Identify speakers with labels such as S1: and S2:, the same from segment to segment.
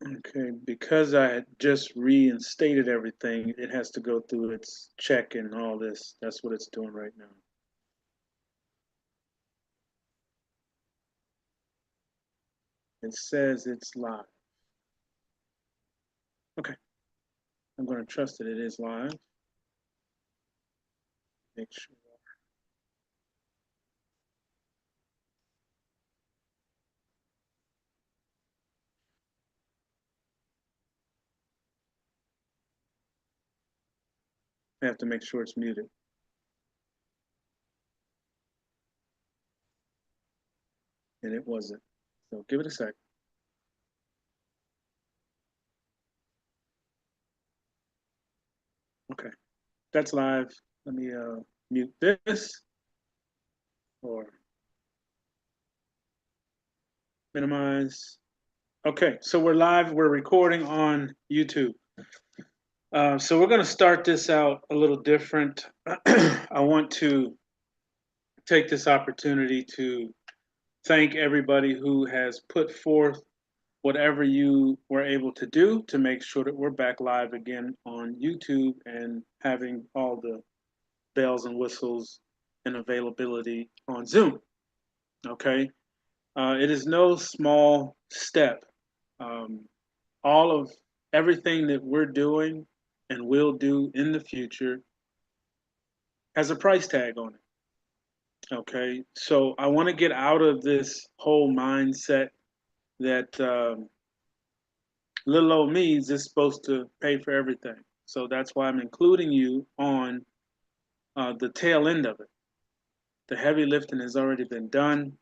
S1: Okay, because I had just reinstated everything, it has to go through its check and all this. That's what it's doing right now. It says it's live. Okay, I'm going to trust that it is live. Make sure. I have to make sure it's muted. And it wasn't. So give it a sec. Okay, that's live. Let me mute this or minimize. Okay, so we're live. We're recording on YouTube. So we're going to start this out a little different. I want to take this opportunity to thank everybody who has put forth whatever you were able to do to make sure that we're back live again on YouTube and having all the bells and whistles and availability on Zoom. Okay. It is no small step. Um, all of everything that we're doing and will do in the future has a price tag on it. Okay. So I want to get out of this whole mindset that little old me is just supposed to pay for everything. So that's why I'm including you on the tail end of it. The heavy lifting has already been done.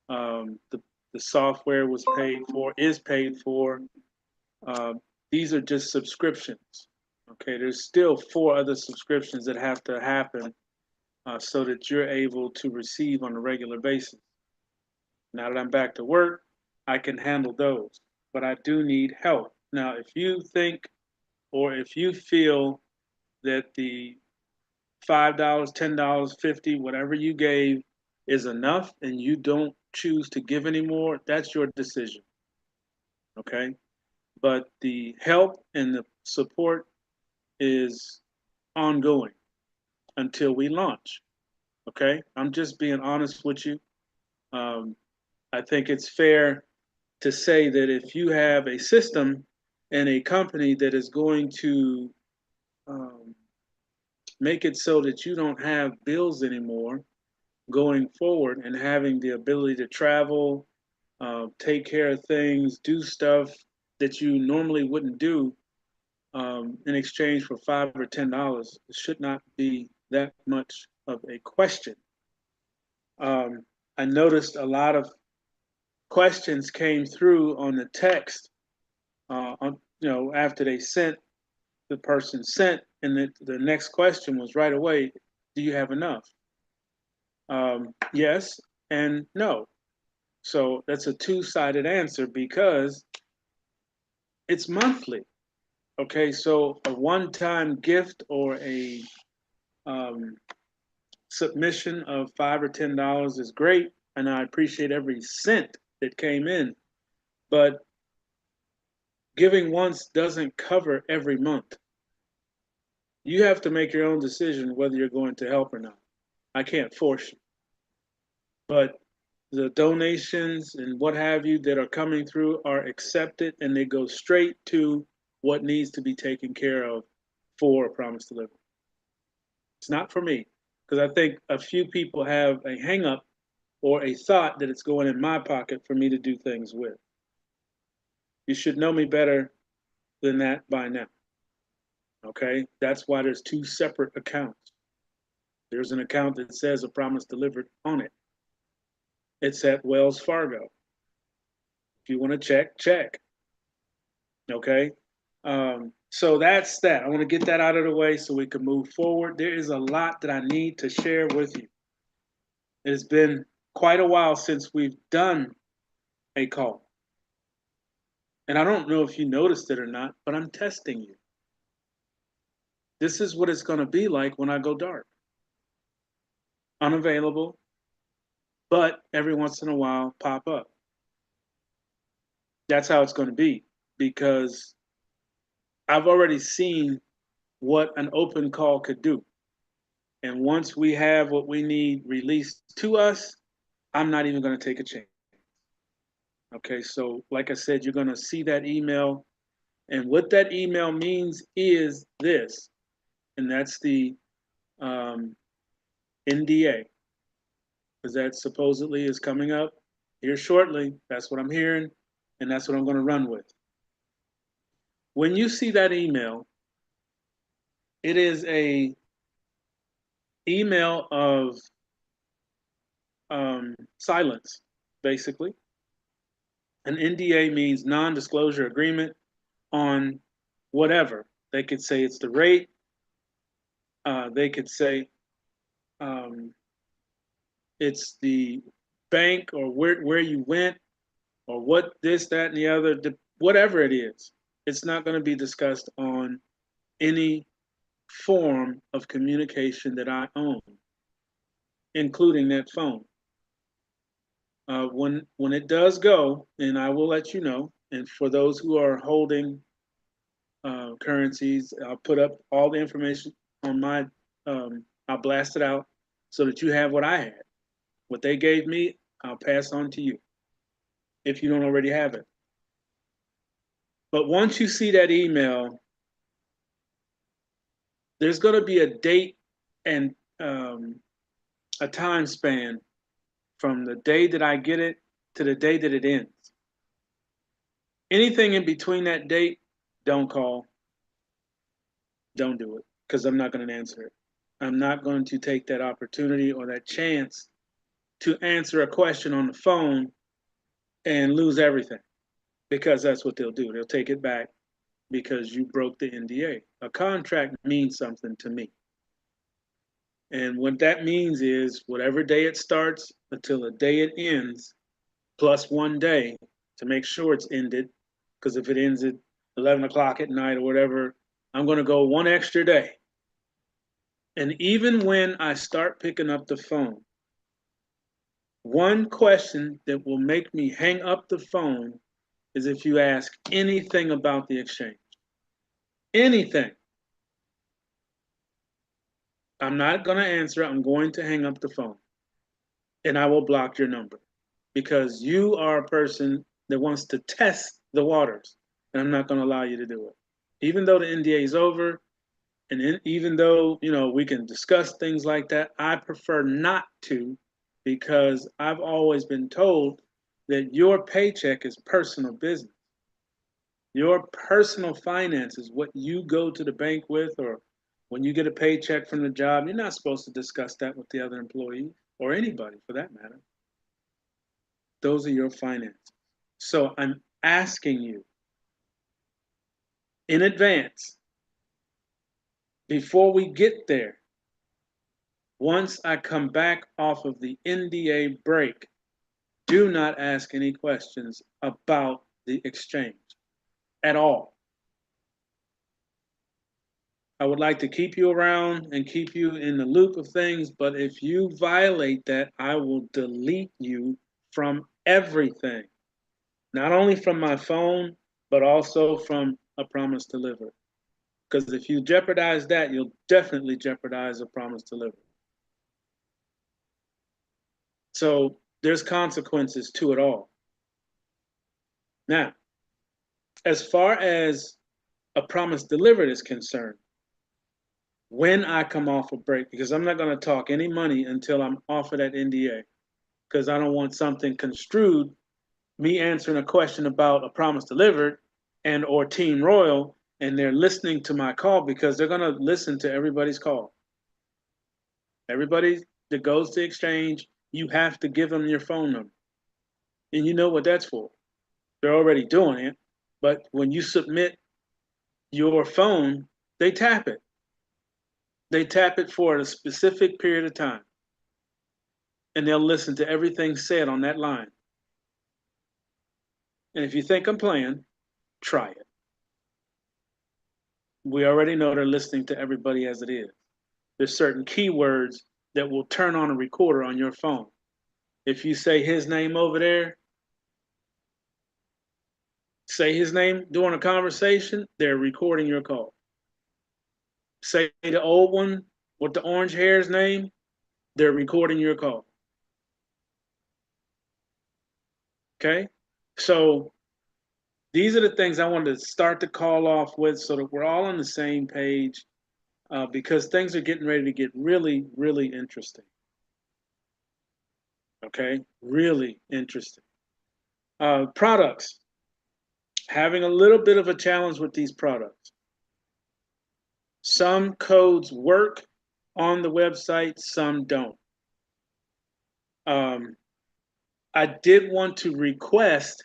S1: The software was paid for, is paid for. Uh, these are just subscriptions. Okay, there's still four other subscriptions that have to happen so that you're able to receive on a regular basis. Now that I'm back to work, I can handle those, but I do need help. Now, if you think or if you feel that the $5, $10, 50, whatever you gave is enough and you don't choose to give anymore, that's your decision. Okay. But the help and the support is ongoing until we launch. Okay. I'm just being honest with you. Um, I think it's fair to say that if you have a system and a company that is going to um, make it so that you don't have bills anymore going forward and having the ability to travel, take care of things, do stuff that you normally wouldn't do in exchange for $5 or $10, it should not be that much of a question. Um, I noticed a lot of questions came through on the text, after they sent, the person sent, and the next question was right away, do you have enough? Yes and no. So that's a two-sided answer because it's monthly. Okay, so a one-time gift or a um, submission of $5 or $10 is great, and I appreciate every cent that came in. But giving once doesn't cover every month. You have to make your own decision whether you're going to help or not. I can't force you. But the donations and what have you that are coming through are accepted and they go straight to what needs to be taken care of for a promise delivery. It's not for me because I think a few people have a hang up or a thought that it's going in my pocket for me to do things with. You should know me better than that by now. Okay. That's why there's two separate accounts. There's an account that says a promise delivered on it. It's at Wells Fargo. If you want to check, check. Okay. So that's that. I want to get that out of the way so we can move forward. There is a lot that I need to share with you. It has been quite a while since we've done a call. And I don't know if you noticed it or not, but I'm testing you. This is what it's going to be like when I go dark. Unavailable, but every once in a while pop up. That's how it's going to be. because I've already seen what an open call could do. And once we have what we need released to us, I'm not even going to take a chance. Okay, so like I said, you're going to see that email. And what that email means is this, and that's the NDA, because that supposedly is coming up here shortly. That's what I'm hearing, and that's what I'm going to run with. When you see that email, it is a email of silence, basically. An NDA means non-disclosure agreement on whatever. They could say it's the rate. They could say it's the bank or where you went or what this, that, and the other, whatever it is. It's not going to be discussed on any form of communication that I own, including that phone. When it does go, and I will let you know, and for those who are holding currencies, I'll put up all the information on my, I'll blast it out so that you have what I had. What they gave me, I'll pass on to you if you don't already have it. But once you see that email, there's going to be a date and a time span from the day that I get it to the day that it ends. Anything in between that date, don't call, don't do it, because I'm not going to answer it. I'm not going to take that opportunity or that chance to answer a question on the phone and lose everything, because that's what they'll do. They'll take it back because you broke the NDA. A contract means something to me. And what that means is whatever day it starts until the day it ends, plus 1 day to make sure it's ended. Because if it ends at 11 o'clock at night or whatever, I'm going to go 1 extra day. And even when I start picking up the phone, one question that will make me hang up the phone is if you ask anything about the exchange. Anything. I'm not going to answer. I'm going to hang up the phone. And I will block your number because you are a person that wants to test the waters. And I'm not going to allow you to do it. Even though the NDA is over, and even though, we can discuss things like that, I prefer not to because I've always been told that your paycheck is personal business. Your personal finances, what you go to the bank with, or when you get a paycheck from the job, you're not supposed to discuss that with the other employees or anybody for that matter. Those are your finances. So I'm asking you in advance, before we get there, once I come back off of the NDA break, do not ask any questions about the exchange at all. I would like to keep you around and keep you in the loop of things, but if you violate that, I will delete you from everything. Not only from my phone, but also from A Promise Delivered. Because if you jeopardize that, you'll definitely jeopardize A Promise Delivered. So there's consequences to it all. Now, as far as A Promise Delivered is concerned, when I come off a break, because I'm not going to talk any money until I'm off of that NDA, because I don't want something construed, me answering a question about A Promise Delivered and or Team Royal, and they're listening to my call because they're going to listen to everybody's call. Everybody that goes to exchange, you have to give them your phone number. And you know what that's for. They're already doing it. But when you submit your phone, they tap it. They tap it for a specific period of time. And they'll listen to everything said on that line. And if you think I'm playing, try it. We already know they're listening to everybody as it is. There's certain keywords that will turn on a recorder on your phone. If you say his name over there, Say his name during a conversation, they're recording your call. Say the old one with the orange hair's name, they're recording your call. Okay? So these are the things I wanted to start the call off with so that we're all on the same page, because things are getting ready to get really, really interesting. Okay? Really interesting. Products. Having a little bit of a challenge with these products. Some codes work on the website, some don't. I did want to request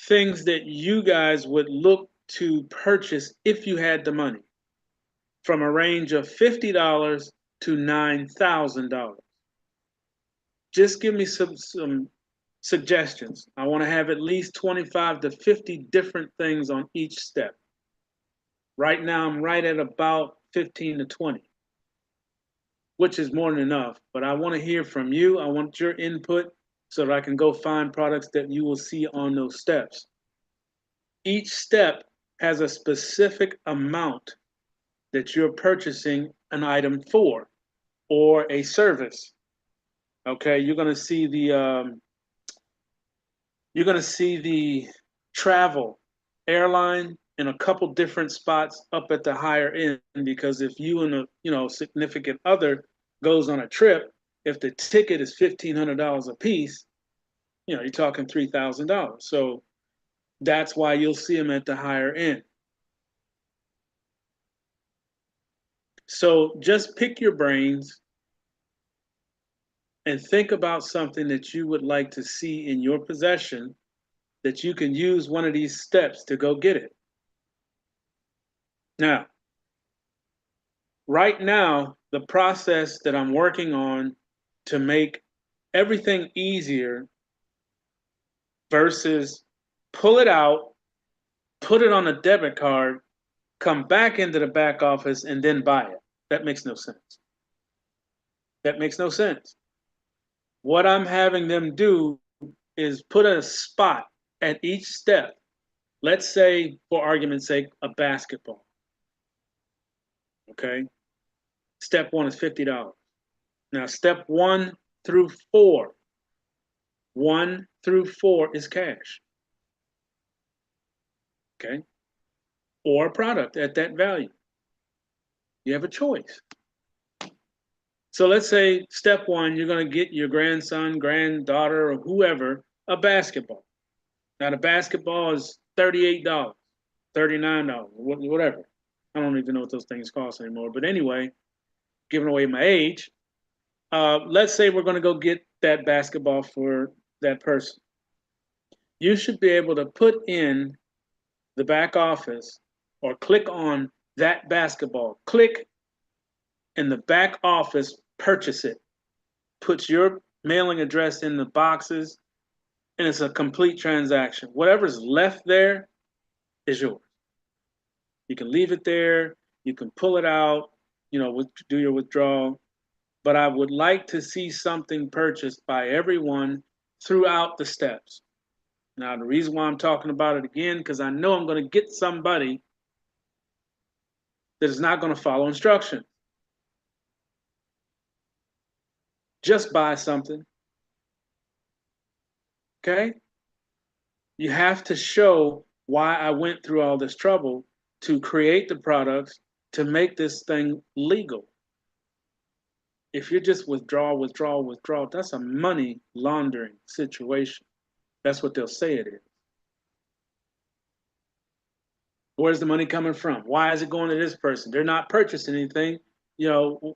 S1: things that you guys would look to purchase if you had the money, from a range of $50 to $9,000. Just give me some suggestions. I want to have at least 25 to 50 different things on each step. Right now, I'm right at about 15 to 20, which is more than enough. But I want to hear from you. I want your input so that I can go find products that you will see on those steps. Each step has a specific amount that you're purchasing an item for or a service. Okay, you're going to see the travel airline in a couple different spots up at the higher end, because if you and a significant other goes on a trip, if the ticket is $1,500 a piece, you're talking $3,000. So that's why you'll see them at the higher end. So just pick your brains and think about something that you would like to see in your possession that you can use one of these steps to go get it. Now, right now, the process that I'm working on to make everything easier versus pull it out, put it on a debit card, come back into the back office, and then buy it. That makes no sense. That makes no sense. What I'm having them do is put a spot at each step. Let's say, for argument's sake, a basketball. Okay. Step one is $50. Now, step 1 through 4. 1 through 4 is cash. Okay. Or a product at that value. You have a choice. So let's say step 1, you're going to get your grandson, granddaughter, or whoever a basketball. Now, the basketball is $38, $39, whatever. I don't even know what those things cost anymore. But anyway, giving away my age, let's say we're going to go get that basketball for that person. You should be able to put in the back office or click on that basketball. Click in the back office, purchase it. Puts your mailing address in the boxes, and it's a complete transaction. Whatever's left there is yours. You can leave it there. You can pull it out, do your withdrawal. But I would like to see something purchased by everyone throughout the steps. Now, the reason why I'm talking about it again, because I know I'm going to get somebody that is not going to follow instructions. Just buy something. Okay? You have to show why I went through all this trouble to create the products to make this thing legal. If you're just withdraw, that's a money laundering situation. That's what they'll say it is. Where's the money coming from? Why is it going to this person? They're not purchasing anything.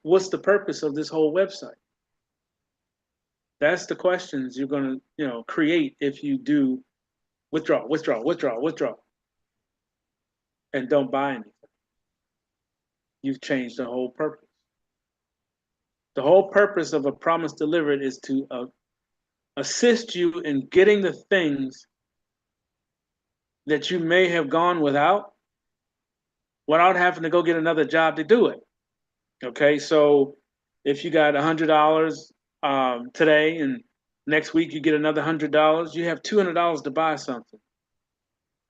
S1: What's the purpose of this whole website? That's the questions you're going to, create if you do withdraw, and don't buy anything. You've changed the whole purpose. The whole purpose of a promise delivered is to assist you in getting the things that you may have gone without having to go get another job to do it. Okay, so if you got $100 today and next week you get another $100, you have $200 to buy something.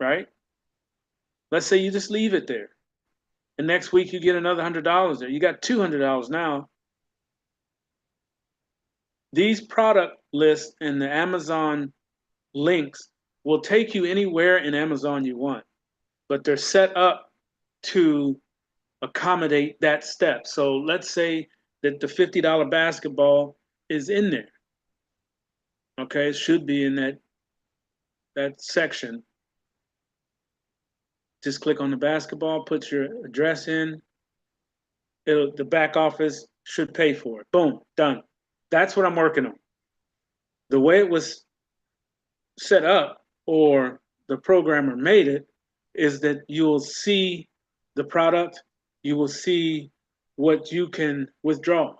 S1: right? Let's say you just leave it there. And next week you get another $100 there. You got $200 now. These product lists and the Amazon links will take you anywhere in Amazon you want, but they're set up to accommodate that step. So let's say that the $50 basketball is in there. Okay, it should be in that section. Just click on the basketball, put your address in. The back office should pay for it. Boom, done. That's what I'm working on. The way it was set up, or the programmer made it, is that you'll see the product, you will see what you can withdraw.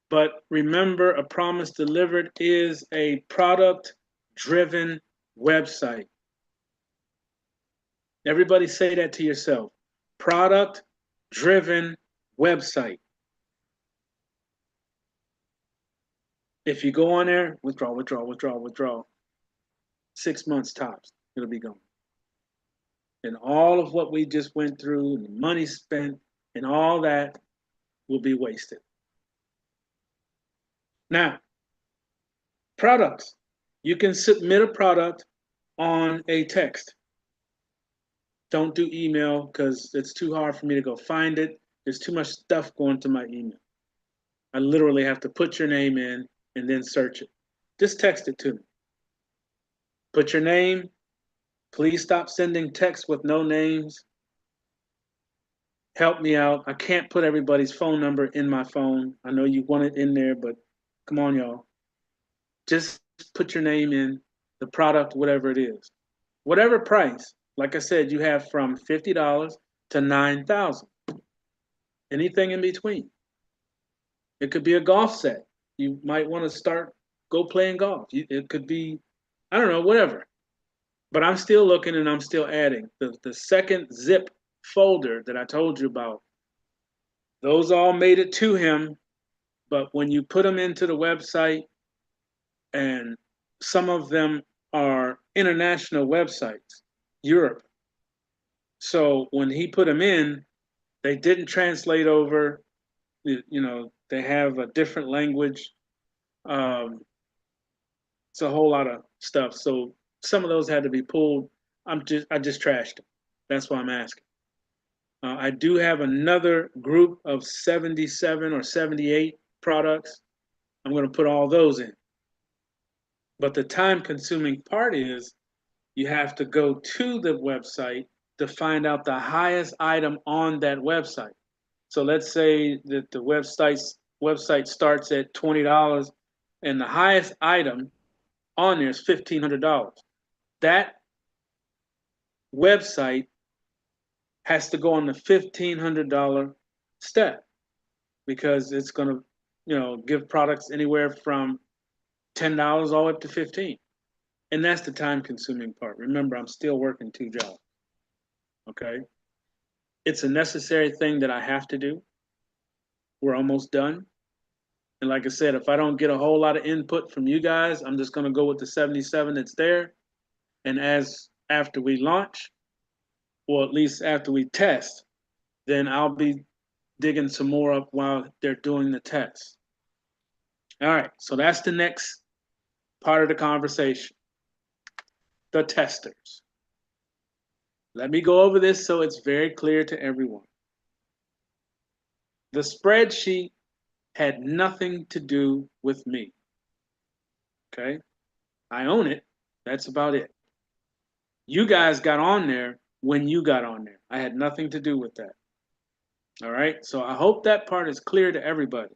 S1: But remember, a promise delivered is a product driven website. Everybody say that to yourself. Product driven website. If you go on there, withdraw. 6 months tops, it'll be gone. And all of what we just went through, and the money spent, and all that will be wasted. Now, products. You can submit a product on a text. Don't do email because it's too hard for me to go find it. There's too much stuff going to my email. I literally have to put your name in and then search it. Just text it to me. Put your name. Please stop sending texts with no names. Help me out. I can't put everybody's phone number in my phone. I know you want it in there, but come on, y'all. Just put your name in, the product, whatever it is. Whatever price. Like I said, you have from $50 to $9,000. Anything in between. It could be a golf set. You might want to go playing golf. It could be, I don't know, whatever. But I'm still looking and I'm still adding. The second zip folder that I told you about, those all made it to him. But when you put them into the website, and some of them are international websites, Europe. So when he put them in, they didn't translate over. They have a different language. It's a whole lot of stuff. So some of those had to be pulled. I just trashed them. That's why I'm asking. I do have another group of 77 or 78 products. I'm going to put all those in. But the time consuming part is you have to go to the website to find out the highest item on that website. So let's say that the website starts at $20 and the highest item on there is $1,500. That website has to go on the $1,500 step because it's going to, give products anywhere from $10 all the way up to $15. And that's the time consuming part. Remember, I'm still working 2 jobs. Okay. It's a necessary thing that I have to do. We're almost done. And like I said, if I don't get a whole lot of input from you guys, I'm just going to go with the 77 that's there. And after we launch, or at least after we test, then I'll be digging some more up while they're doing the test. All right. So that's the next part of the conversation. The testers. Let me go over this so it's very clear to everyone. The spreadsheet had nothing to do with me. Okay? I own it. That's about it. You guys got on there when you got on there. I had nothing to do with that. All right? So I hope that part is clear to everybody.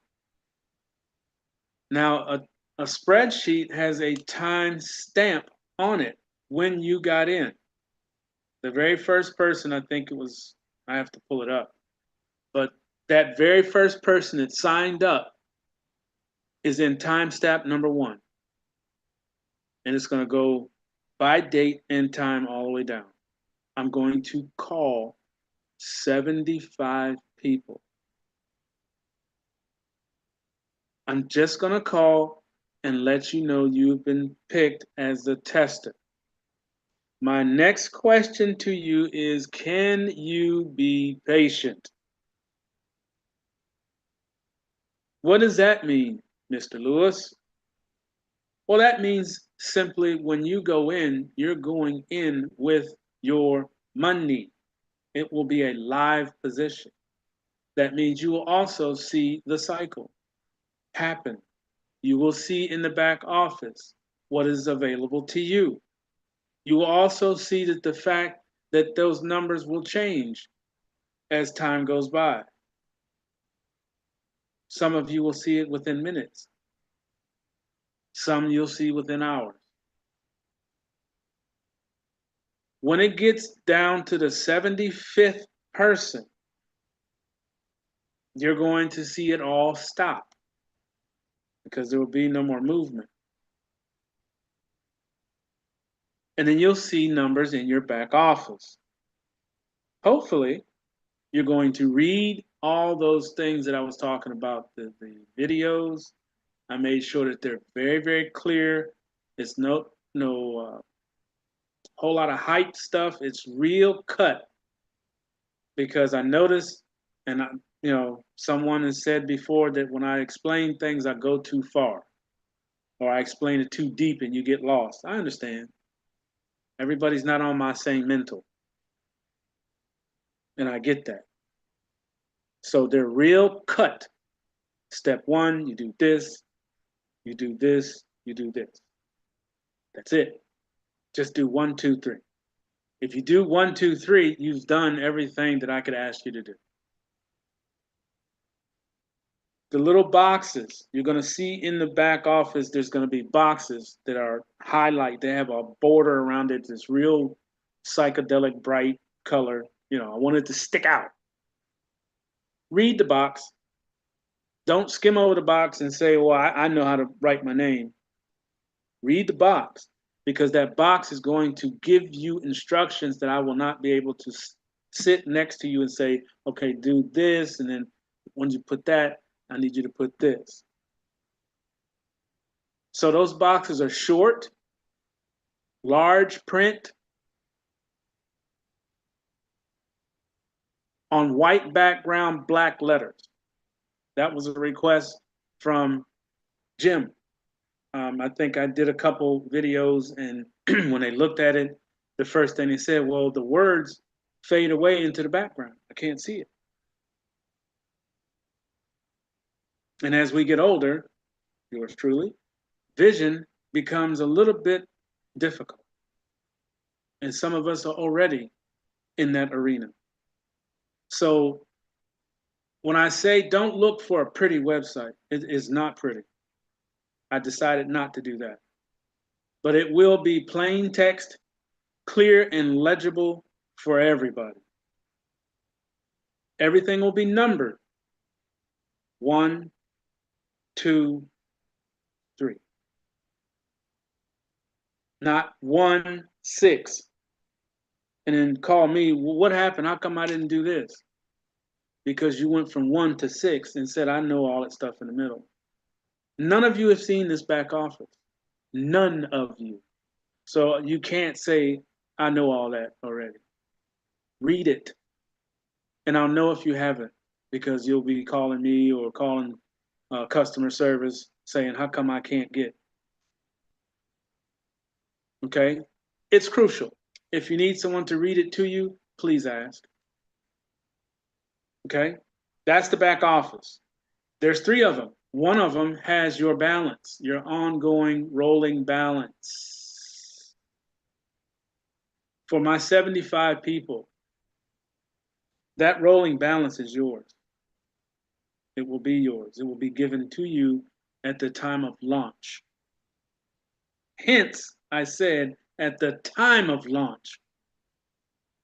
S1: Now, a spreadsheet has a time stamp on it when you got in. The very first person, I think it was, I have to pull it up, but that very first person that signed up is in time stamp number 1. And it's going to go by date and time all the way down. I'm going to call 75 people. I'm just going to call and let you know you've been picked as the tester. My next question to you is, can you be patient? What does that mean, Mr. Lewis? Well, that means simply when you go in, you're going in with your money. It will be a live position. That means you will also see the cycle happen. You will see in the back office what is available to you. You will also see that the fact that those numbers will change as time goes by. Some of you will see it within minutes. Some you'll see within hours. When it gets down to the 75th person, you're going to see it all stop because there will be no more movement. And then you'll see numbers in your back office. Hopefully, you're going to read all those things that I was talking about, the videos. I made sure that they're very, very clear. It's no whole lot of hype stuff. It's real cut because I noticed, and someone has said before that when I explain things, I go too far, or I explain it too deep and you get lost. I understand. Everybody's not on my same mental, and I get that. So they're real cut. Step one, you do this, you do this, you do this. That's it. Just do 1, 2, 3. If you do 1, 2, 3, you've done everything that I could ask you to do. The little boxes you're going to see in the back office, there's going to be boxes that are highlight. They have a border around it, this real psychedelic bright color. I want it to stick out. Read the box. Don't skim over the box and say, well, I know how to write my name. Read the box, because that box is going to give you instructions that I will not be able to sit next to you and say, okay, do this. And then once you put that, I need you to put this. So those boxes are short, large print, on white background, black letters. That was a request from Jim. I think I did a couple videos, and when they looked at it, the first thing they said, well, the words fade away into the background. I can't see it. And as we get older, yours truly, vision becomes a little bit difficult. And some of us are already in that arena. So when I say don't look for a pretty website, it is not pretty. I decided not to do that. But it will be plain text, clear and legible for everybody. Everything will be numbered. 1, 2, 3. Not 1, 6. And then call me, well, what happened? How come I didn't do this? Because you went from 1 to 6 and said, I know all that stuff in the middle. None of you have seen this back office. None of you. So you can't say, I know all that already. Read it. And I'll know if you haven't, because you'll be calling me or calling customer service saying, how come I can't get? Okay? It's crucial. If you need someone to read it to you, please ask. Okay? That's the back office. There's 3 of them. One of them has your balance, your ongoing rolling balance. For my 75 people, that rolling balance is yours. It will be yours. It will be given to you at the time of launch. Hence, I said at the time of launch.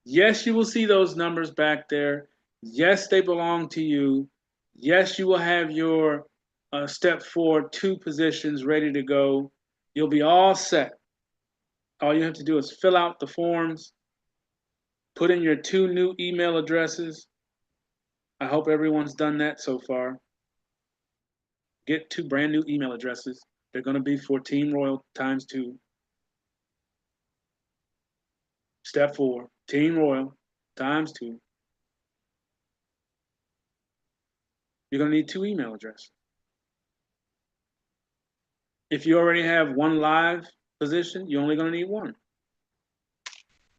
S1: Yes, you will see those numbers back there. Yes, they belong to you. Yes, you will have your step 4 2 positions ready to go. You'll be all set. All you have to do is fill out the forms, put in your 2 new email addresses. I hope everyone's done that so far. Get 2 brand new email addresses. They're going to be for Team Royal ×2. Step 4, Team Royal times 2. You're going to need 2 email addresses. If you already have one live position, you're only going to need 1.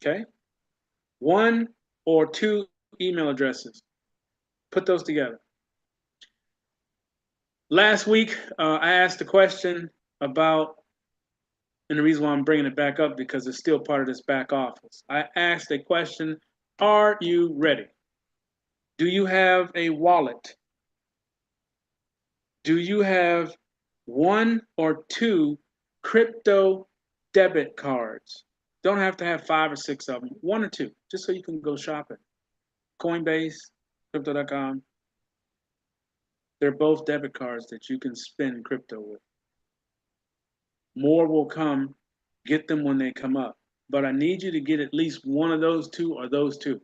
S1: Okay? 1 or 2 email addresses. Put those together. Last week, I asked a question about, and the reason why I'm bringing it back up because it's still part of this back office. I asked a question, are you ready? Do you have a wallet? Do you have 1 or 2 crypto debit cards? Don't have to have 5 or 6 of them, 1 or 2, just so you can go shopping. Coinbase, crypto.com. They're both debit cards that you can spend crypto with. More will come. Get them when they come up. But I need you to get at least one of those 2 or those 2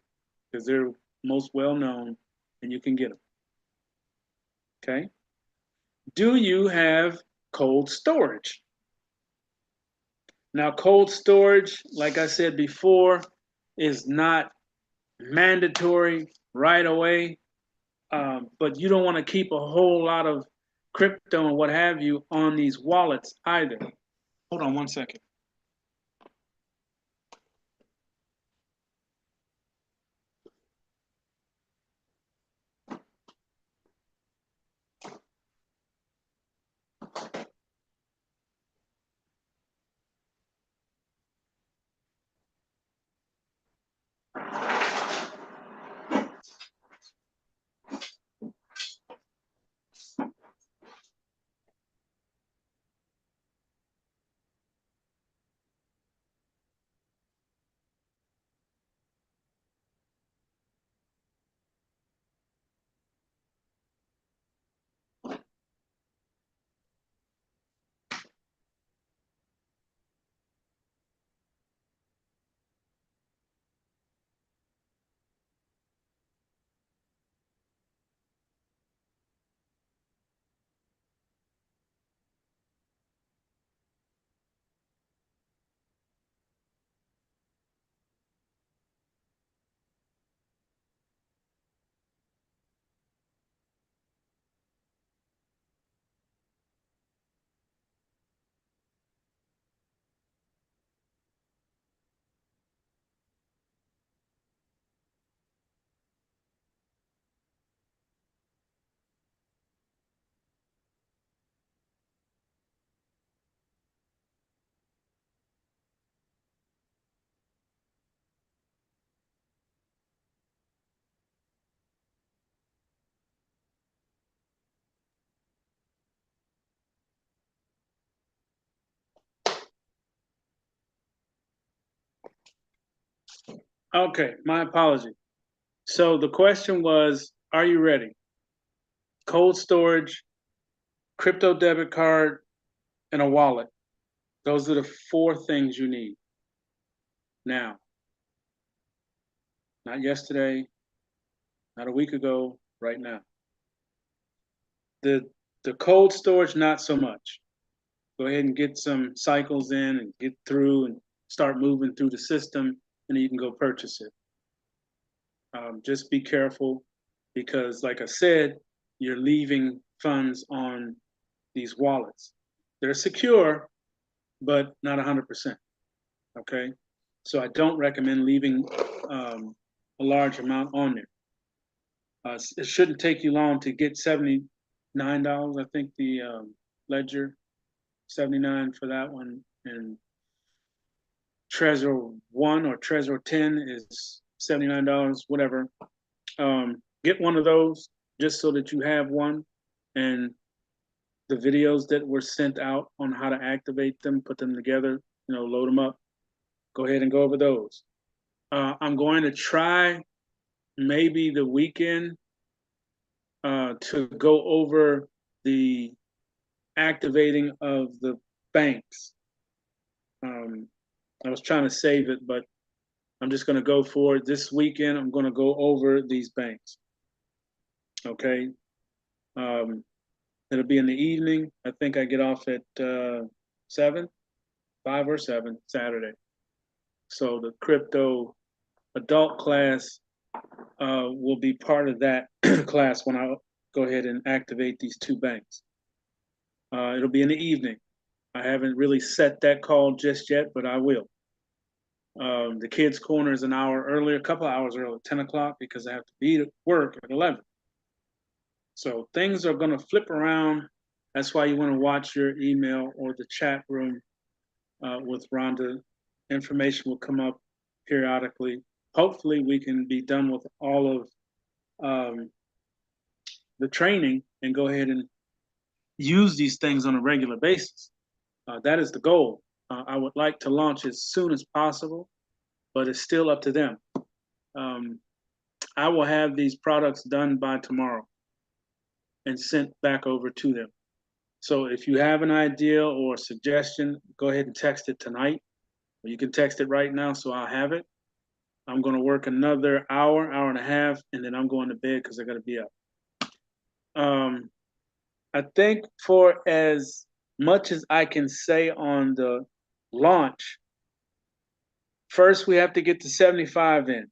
S1: because they're most well known and you can get them. Okay? Do you have cold storage? Now, cold storage, like I said before, is not mandatory right away, but you don't want to keep a whole lot of crypto and what have you on these wallets either. Hold on 1 second. Okay, my apology. So the question was, are you ready? Cold storage, crypto debit card, and a wallet. Those are the 4 things you need. Now, not yesterday, not a week ago, right now. The cold storage, not so much. Go ahead and get some cycles in and get through and start moving through the system, and then you can go purchase it. Just be careful because, like I said, you're leaving funds on these wallets. They're secure, but not 100%. Okay, so I don't recommend leaving a large amount on there. It shouldn't take you long to get $79. I think the Ledger, 79 for that one, and Trezor 1 or Trezor 10 is $79, whatever. Get one of those just so that you have one, and the videos that were sent out on how to activate them, put them together, load them up. Go ahead and go over those. I'm going to try maybe the weekend to go over the activating of the banks. I was trying to save it, but I'm just going to go for it. This weekend, I'm going to go over these banks. Okay. It'll be in the evening. I think I get off at 7, 5 or 7 Saturday. So the crypto adult class will be part of that class when I go ahead and activate these two banks. It'll be in the evening. I haven't really set that call just yet, but I will. The kids' corner is an hour earlier, a couple of hours earlier, 10 o'clock, because I have to be at work at 11. So things are going to flip around. That's why you want to watch your email or the chat room with Rhonda. Information will come up periodically. Hopefully, we can be done with all of the training and go ahead and use these things on a regular basis. That is the goal. I would like to launch as soon as possible, but it's still up to them. I will have these products done by tomorrow and sent back over to them. So if you have an idea or suggestion, go ahead and text it tonight. Or you can text it right now so I'll have it. I'm going to work another hour, hour and a half, and then I'm going to bed because I got to be up. I think for as much as I can say on the launch, first we have to get to 75 in.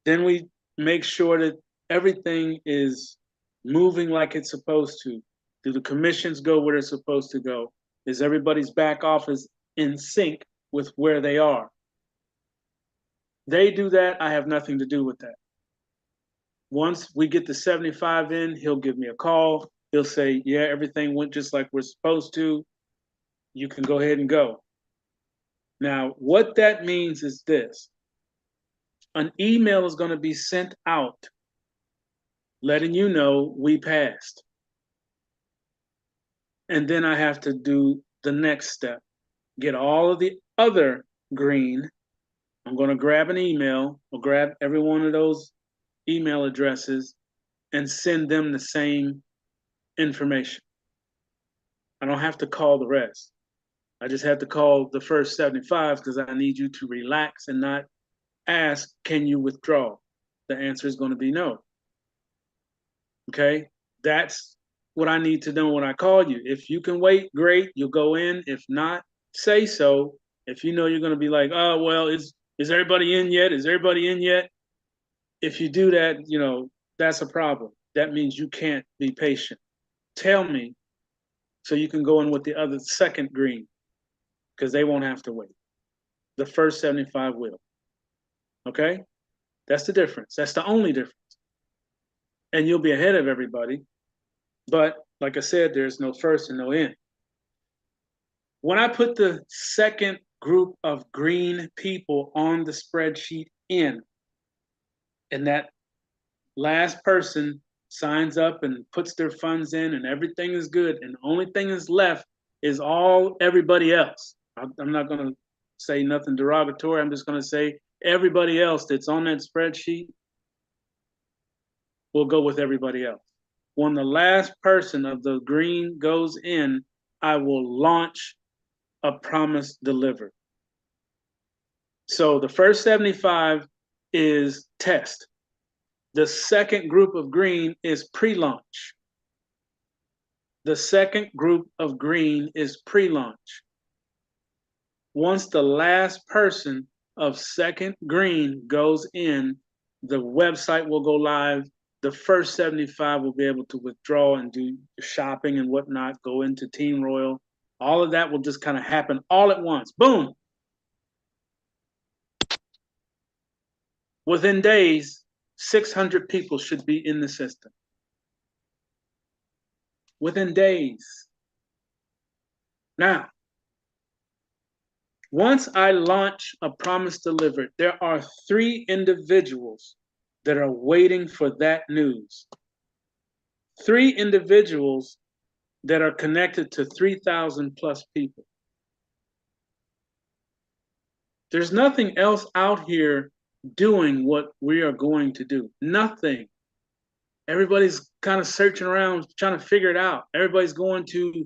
S1: Then we make sure that everything is moving like it's supposed to. Do the commissions go where they're supposed to go? Is everybody's back office in sync with where they are? They do that. I have nothing to do with that. Once we get to 75 in, he'll give me a call. He'll say, yeah, everything went just like we're supposed to. You can go ahead and go. Now, what that means is this. An email is going to be sent out letting you know we passed. And then I have to do the next step. Get all of the other green. I'm going to grab an email or grab every one of those email addresses and send them the same information. I don't have to call the rest. I just have to call the first 75 because I need you to relax and not ask, can you withdraw? The answer is going to be no. Okay? That's what I need to know when I call you. If you can wait, great, you'll go in. If not, say so. If you know you're going to be like, oh, well, is everybody in yet? Is everybody in yet? If you do that, that's a problem. That means you can't be patient. Tell me so you can go in with the other second green because they won't have to wait. The first 75 will. Okay? That's the difference. That's the only difference. And you'll be ahead of everybody. But like I said, there's no first and no end. When I put the second group of green people on the spreadsheet in, and that last person signs up and puts their funds in and everything is good, and the only thing is left is everybody else. I'm not going to say nothing derogatory. I'm just going to say everybody else that's on that spreadsheet will go with everybody else. When the last person of the green goes in, I will launch a promise delivered. So the first 75 is test. The second group of green is pre-launch. The second group of green is pre-launch. Once the last person of second green goes in, the website will go live. The first 75 will be able to withdraw and do shopping and whatnot, go into Team Royal. All of that will just kind of happen all at once. Boom. Within days, 600 people should be in the system. Within days. Now, once I launch a promise delivered, there are 3 individuals that are waiting for that news. 3 individuals that are connected to 3,000 plus people. There's nothing else out here doing what we are going to do. Nothing. Everybody's kind of searching around, trying to figure it out. Everybody's going to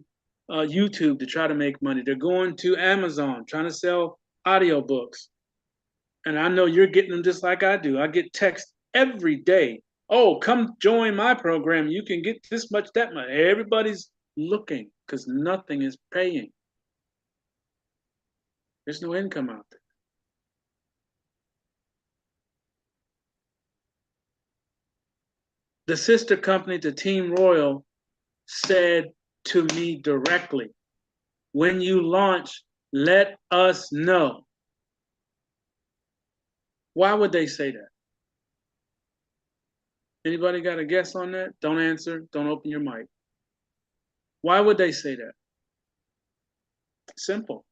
S1: YouTube to try to make money. They're going to Amazon, trying to sell audiobooks. And I know you're getting them just like I do. I get texts every day. Oh, come join my program. You can get this much, that much. Everybody's looking because nothing is paying. There's no income out there. The sister company to Team Royal said to me directly, when you launch, let us know. Why would they say that? Anybody got a guess on that? Don't answer. Don't open your mic. Why would they say that? Simple.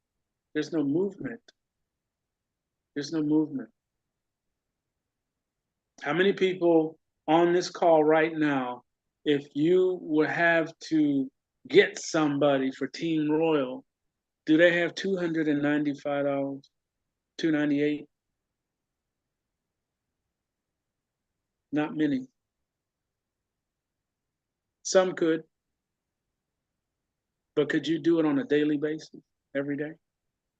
S1: There's no movement. There's no movement. How many people on this call right now, if you would have to get somebody for Team Royal, do they have $295? $298? Not many. Some could, but could you do it on a daily basis, every day?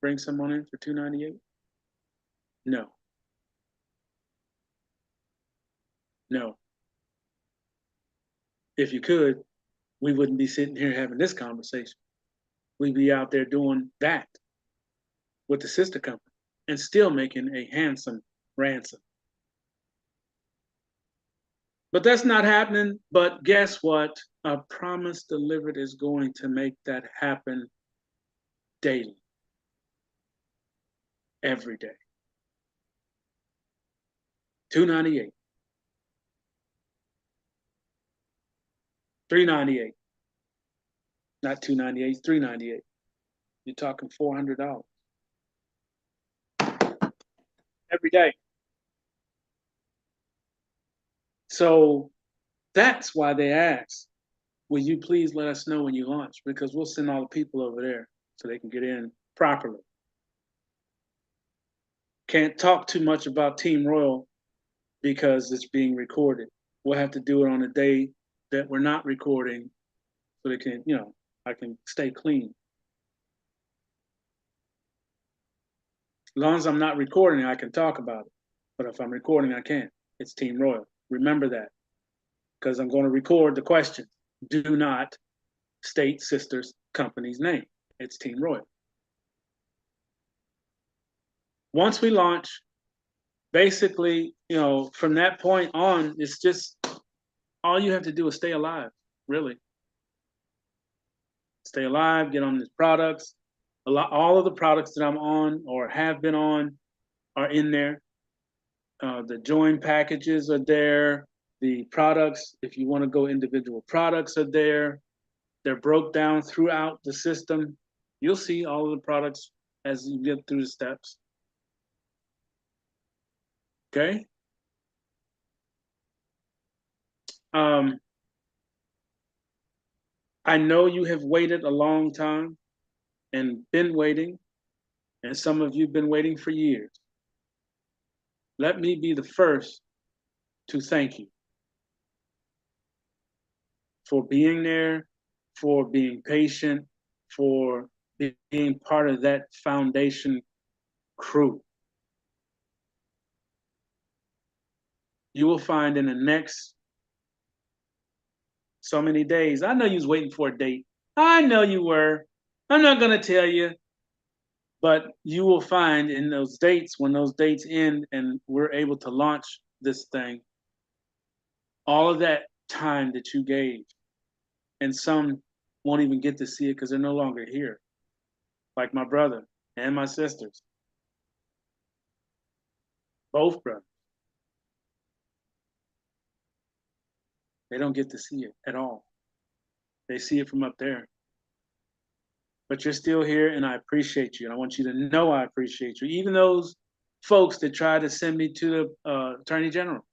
S1: Bring someone in for $298? No. No. If you could, we wouldn't be sitting here having this conversation. We'd be out there doing that with the sister company and still making a handsome ransom. But that's not happening. But guess what? A Promise Delivered is going to make that happen daily, every day. $298. $398. Not $298, $398. You're talking $400 every day. So that's why they ask, will you please let us know when you launch? Because we'll send all the people over there so they can get in properly. Can't talk too much about Team Royal because it's being recorded. We'll have to do it on a day that we're not recording so they can, I can stay clean. As long as I'm not recording, I can talk about it. But if I'm recording, I can't. It's Team Royal. Remember that. Because I'm going to record the question. Do not state sister's company's name. It's Team Royal. Once we launch, basically, from that point on, it's just all you have to do is stay alive, really. Stay alive, get on these products. All of the products that I'm on or have been on are in there. The join packages are there. The products, if you want to go individual products, are there. They're broke down throughout the system. You'll see all of the products as you get through the steps. Okay. I know you have waited a long time and been waiting, and some of you have been waiting for years. Let me be the first to thank you for being there, for being patient, for being part of that foundation crew. You will find in the next so many days. I know you was waiting for a date. I know you were. I'm not going to tell you. But you will find in those dates, when those dates end and we're able to launch this thing, all of that time that you gave, and some won't even get to see it because they're no longer here, like my brother and my sisters, both brothers. They don't get to see it at all. They see it from up there. But you're still here, and I appreciate you. And I want you to know I appreciate you. Even those folks that tried to send me to the Attorney General,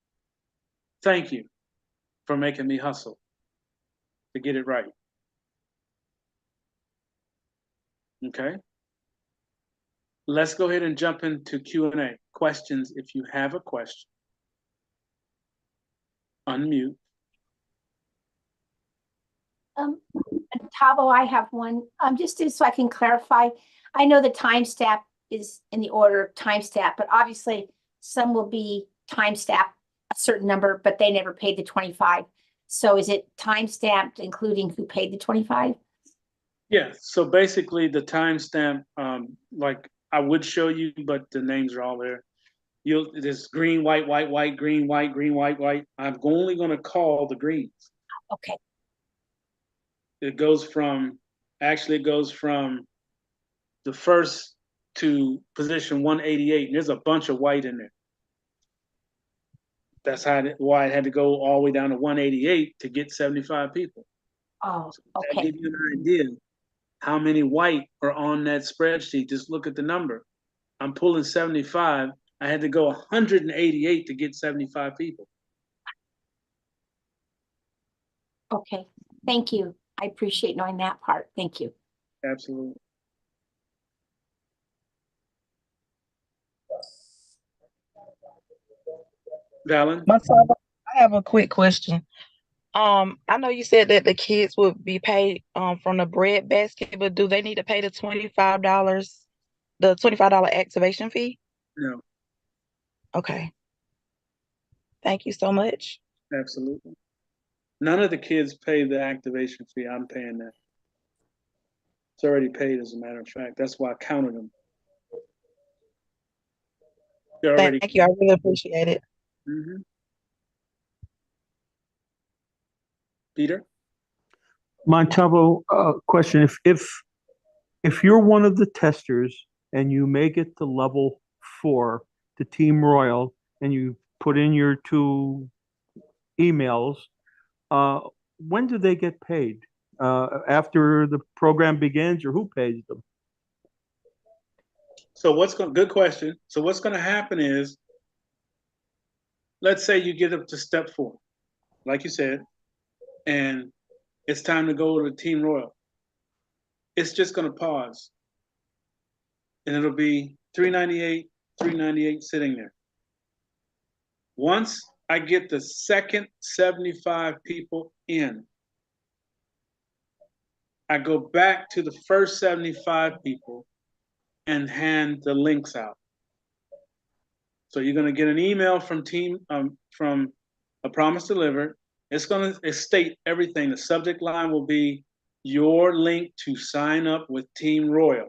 S1: thank you for making me hustle to get it right. Okay? Let's go ahead and jump into Q&A. Questions, if you have a question. Unmute.
S2: Tavo, I have one. Just so I can clarify, I know the timestamp is in the order of timestamp, but obviously some will be timestamp a certain number, but they never paid the 25. So is it timestamped including who paid the 25?
S1: Yeah, so basically the timestamp, like I would show you, but the names are all there. this green, white, white, white, green, white, green, white, white. I'm only going to call the greens.
S2: Okay,
S1: It goes from the first to position 188, and there's a bunch of white in there. That's why it had to go all the way down to 188 to get 75 people.
S2: oh,
S1: So that
S2: okay,
S1: gives you an idea how many white are on that spreadsheet. Just look at the number. I'm pulling 75. I had to go 188 to get 75 people.
S2: okay. Thank you. I appreciate knowing that part. Thank you.
S1: Absolutely. Valen?
S3: Montalvo, I have a quick question. I know you said that the kids would be paid from the bread basket, but do they need to pay the $25 activation fee?
S1: No,
S3: Okay. Thank you so much.
S1: absolutely. None of the kids pay the activation fee. I'm paying that. It's already paid, as a matter of fact. That's why I counted them. They're already.
S3: Thank you. I really appreciate it.
S1: Mhm. Peter?
S4: Montalvo, question, if you're one of the testers and you make it to level 4 to Team Royal and you put in your 2 emails, when do they get paid? After the program begins, or who pays them?
S1: So good question. So what's going to happen is, let's say you get up to step 4, like you said, and it's time to go to Team Royal. It's just going to pause, and it'll be $398 sitting there. Once I get the second 75 people in, I go back to the first 75 people and hand the links out. So you're going to get an email from A Promise Delivered. It's going to state everything. The subject line will be your link to sign up with Team Royal.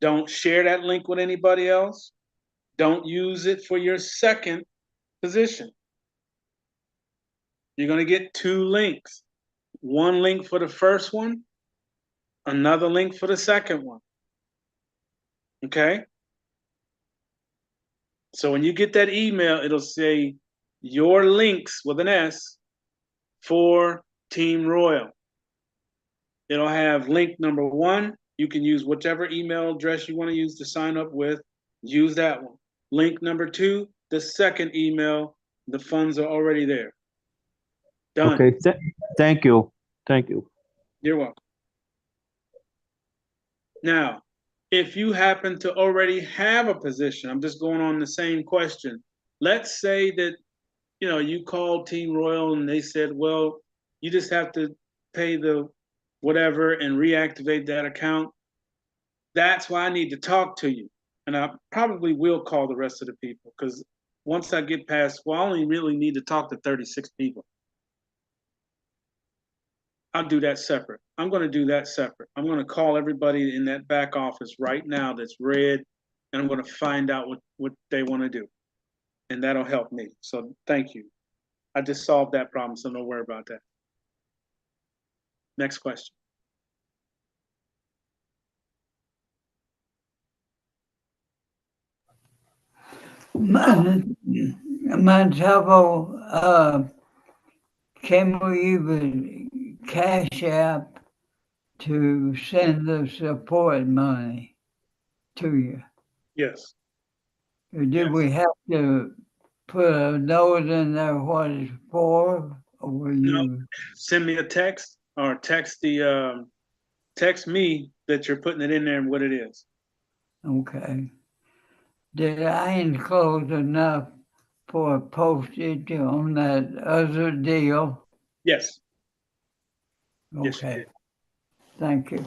S1: Don't share that link with anybody else. Don't use it for your second position. You're going to get 2 links. One link for the first one, another link for the second one. Okay? So when you get that email, it'll say your links with an S for Team Royal. It'll have link number 1. You can use whichever email address you want to use to sign up with. Use that one. Link number 2, the second email, the funds are already there. Done.
S4: Okay, thank you. Thank you.
S1: You're welcome. Now, if you happen to already have a position, I'm just going on the same question. Let's say that, you called Team Royal and they said, well, you just have to pay the whatever and reactivate that account. That's why I need to talk to you. And I probably will call the rest of the people, because once I get past, I only really need to talk to 36 people. I'll do that separate. I'm going to do that separate. I'm going to call everybody in that back office right now that's red, and I'm going to find out what they want to do. And that'll help me. So thank you. I just solved that problem, so don't worry about that. Next question.
S5: Montalvo, can we even cash app to send the support money to you?
S1: Yes.
S5: Or do
S1: Yes.
S5: we have to put a note in there what it's for? Or will you?
S1: Send me a text, or text me that you're putting it in there and what it is.
S5: Okay. Did I enclose enough for postage on that other deal?
S1: Yes. Yes, you
S5: Okay.
S1: did.
S5: Thank you.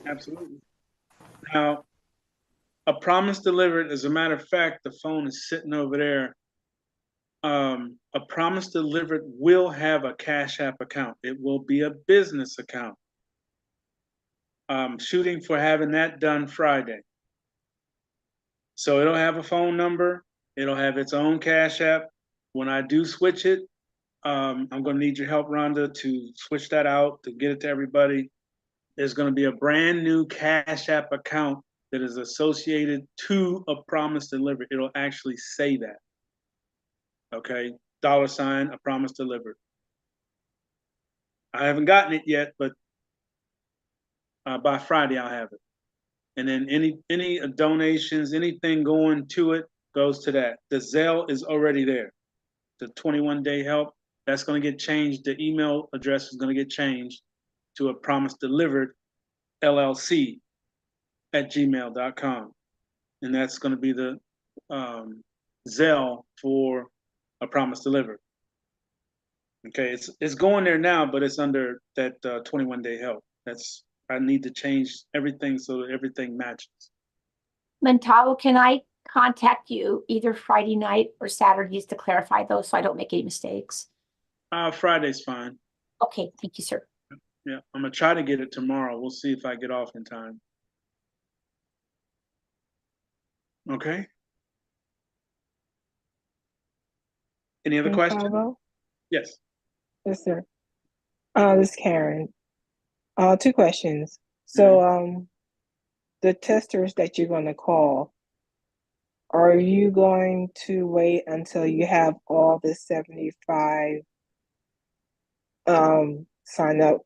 S1: Absolutely. Now, A Promise Delivered, as a matter of fact, the phone is sitting over there. A Promise Delivered will have a Cash App account. It will be a business account. Shooting for having that done Friday. So it'll have a phone number. It'll have its own Cash App. When I do switch it, I'm going to need your help, Rhonda, to switch that out, to get it to everybody. There's going to be a brand new Cash App account that is associated to a promise delivered. It'll actually say that. Okay. $, a promise delivered. I haven't gotten it yet, but by Friday I'll have it. And then any donations, anything going to it goes to that. The Zelle is already there. The 21-day help, that's going to get changed. The email address is going to get changed to a promise delivered LLC at gmail.com. And that's going to be the Zelle for a promise delivered. Okay, it's going there now, but it's under that 21-day help. I need to change everything so that everything matches.
S2: Montalvo, can I contact you either Friday night or Saturdays to clarify those so I don't make any mistakes?
S1: Friday's fine.
S2: Okay, thank you, sir.
S1: Yeah, I'm gonna try to get it tomorrow. We'll see if I get off in time. Okay. Any other questions?
S6: Montalvo?
S1: Yes.
S6: Yes, sir. This is Karen. Two questions. So, the testers that you're gonna call, are you going to wait until you have all the 75 sign up